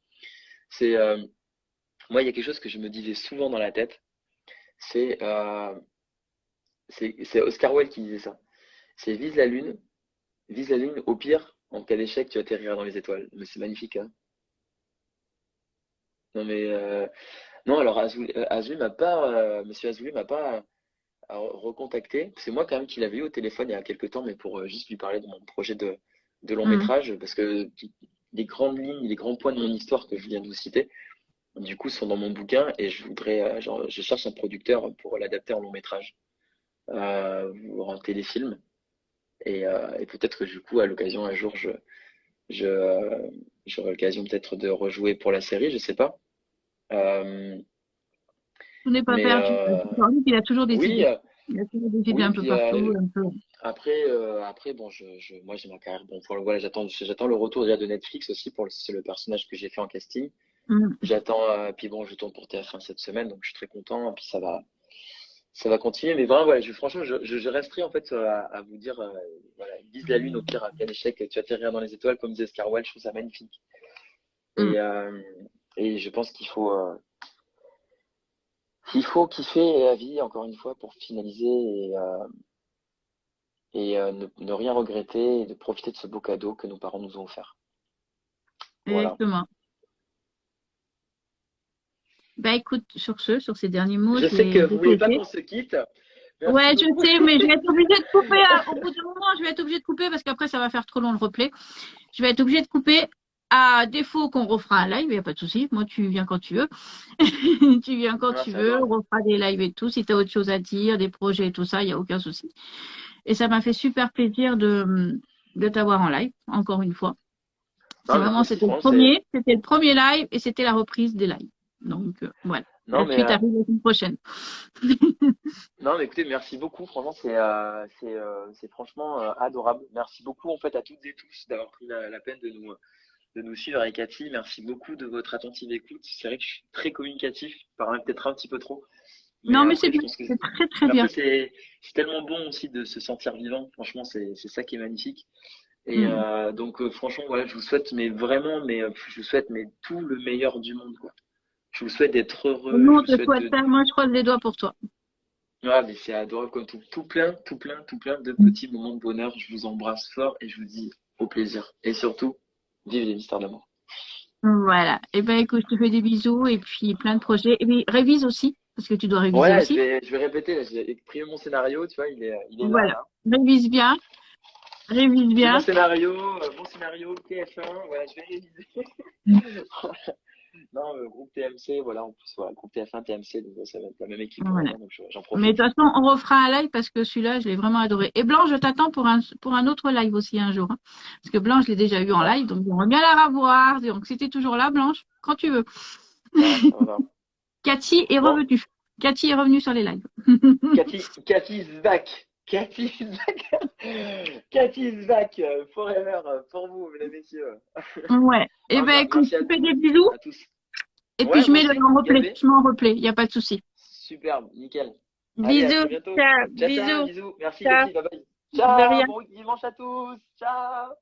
C'est, moi, il y a quelque chose que je me disais souvent dans la tête. C'est c'est Oscar Wilde qui disait ça. C'est vise la lune, au pire, en cas d'échec, tu atterriras dans les étoiles. Mais c'est magnifique, hein. Non, mais non, alors Azoulay m'a pas, Monsieur Azoulay m'a pas recontacté. C'est moi quand même qui l'avais eu au téléphone il y a quelques temps, mais pour juste lui parler de mon projet de long Mm. métrage, parce que les grandes lignes, les grands points de mon histoire que je viens de vous citer, du coup, sont dans mon bouquin et je voudrais, genre, je cherche un producteur pour l'adapter en long métrage ou en téléfilm. Et peut-être que du coup, à l'occasion, un jour, je, j'aurai l'occasion peut-être de rejouer pour la série, je sais pas. Euh, Tout n'est pas mais perdu. Jean-Luc, il a toujours des oui, idées. Il a toujours des idées oui, un peu puis partout. Un peu. après, bon, moi j'ai ma carrière. Bon, voilà, j'attends le retour déjà de Netflix aussi pour c'est le personnage que j'ai fait en casting. Mm. J'attends, puis bon, je tourne pour TF1 cette semaine, donc je suis très content. Puis ça va continuer. Mais vraiment, voilà, franchement, je resterai en fait à vous dire, voilà, vise la lune au pire, à plein échec, tu atterriras dans les étoiles, comme disait Scarwell, je trouve ça magnifique. Mm. Et, je pense qu'il faut kiffer la vie, encore une fois, pour finaliser et ne rien regretter et de profiter de ce beau cadeau que nos parents nous ont offert. Voilà. Exactement. Bah écoute, sur ces derniers mots, Je je sais que vais vous voulez pas déposer. qu'on se quitte. Merci Ouais, je beaucoup. sais, mais je vais être obligée de couper. Au bout d'un moment, je vais être obligée de couper parce qu'après, ça va faire trop long le replay. Je vais être obligée de couper. À défaut qu'on refera un live, il n'y a pas de souci. Moi, tu viens quand tu veux. Tu viens quand tu Merci, veux. On adorable. refera des lives et tout. Si tu as autre chose à dire, des projets et tout ça, il n'y a aucun souci. Et ça m'a fait super plaisir de t'avoir en live, encore une fois. C'est Non, mais moi vraiment, aussi, franchement, c'est. c'était le premier live et c'était la reprise des lives. Donc, voilà. Non, La mais suite arrive la semaine prochaine. non, mais écoutez, merci beaucoup. Franchement, c'est franchement adorable. Merci beaucoup en fait à toutes et tous d'avoir pris la peine de nous suivre avec Cathy. Merci beaucoup de votre attentive écoute. C'est vrai que je suis très communicatif, par même peut-être un petit peu trop. Mais Non, mais c'est après, je bien. pense que C'est très, très mais après bien. c'est tellement bon aussi de se sentir vivant. Franchement, c'est ça qui est magnifique. Et Mm. donc franchement, voilà, je vous souhaite mais vraiment, mais je vous souhaite mais tout le meilleur du monde, quoi. Je vous souhaite d'être heureux. Nous, Je on vous te souhaite souhaite de. ça. Moi, je croise les doigts pour toi. Ah, mais c'est adorable comme tout, tout plein, tout plein, tout plein de Mm. petits moments de bonheur. Je vous embrasse fort et je vous dis au plaisir. Et surtout, vive les mystères d'amour. Voilà. Eh ben, écoute, je te fais des bisous et puis plein de projets. Et puis, révise aussi, parce que tu dois réviser Ouais, je aussi. vais, je vais répéter. Là, j'ai exprimé mon scénario, tu vois, il est là, Voilà. là. Révise bien. Révise J'ai bien. mon scénario TF1. Voilà, je vais réviser. Non, groupe TMC, voilà, en plus, voilà, groupe TF1, TMC, donc ça va être la même équipe, on va Voilà. dire, donc j'en Mais de profite. toute façon, on refera un live parce que celui-là, je l'ai vraiment adoré. Et Blanche, je t'attends pour un autre live aussi un jour, hein. Parce que Blanche, je l'ai déjà eu en Ah, live, donc j'aimerais bien la revoir. Donc, si t'es toujours là, Blanche, quand tu veux. ça va. Cathy est Bon, revenue. Cathy est revenue sur les lives. Cathy is back. Cathy is back. Cathy is back. Forever, pour vous, mesdames et messieurs. Ouais. Eh Non, ben, écoute, merci je te fais des bisous. à tous. Et puis, Ouais, je moi mets le aussi, en replay. gavé. Je mets en replay. Il n'y a pas de souci. Superbe, nickel. Allez, à très Bisous. bientôt. Ciao. Ciao, ciao, Bisous. bisous. Merci, Ciao. Cathy, bye bye. De Ciao, rien. bon dimanche à tous. Ciao.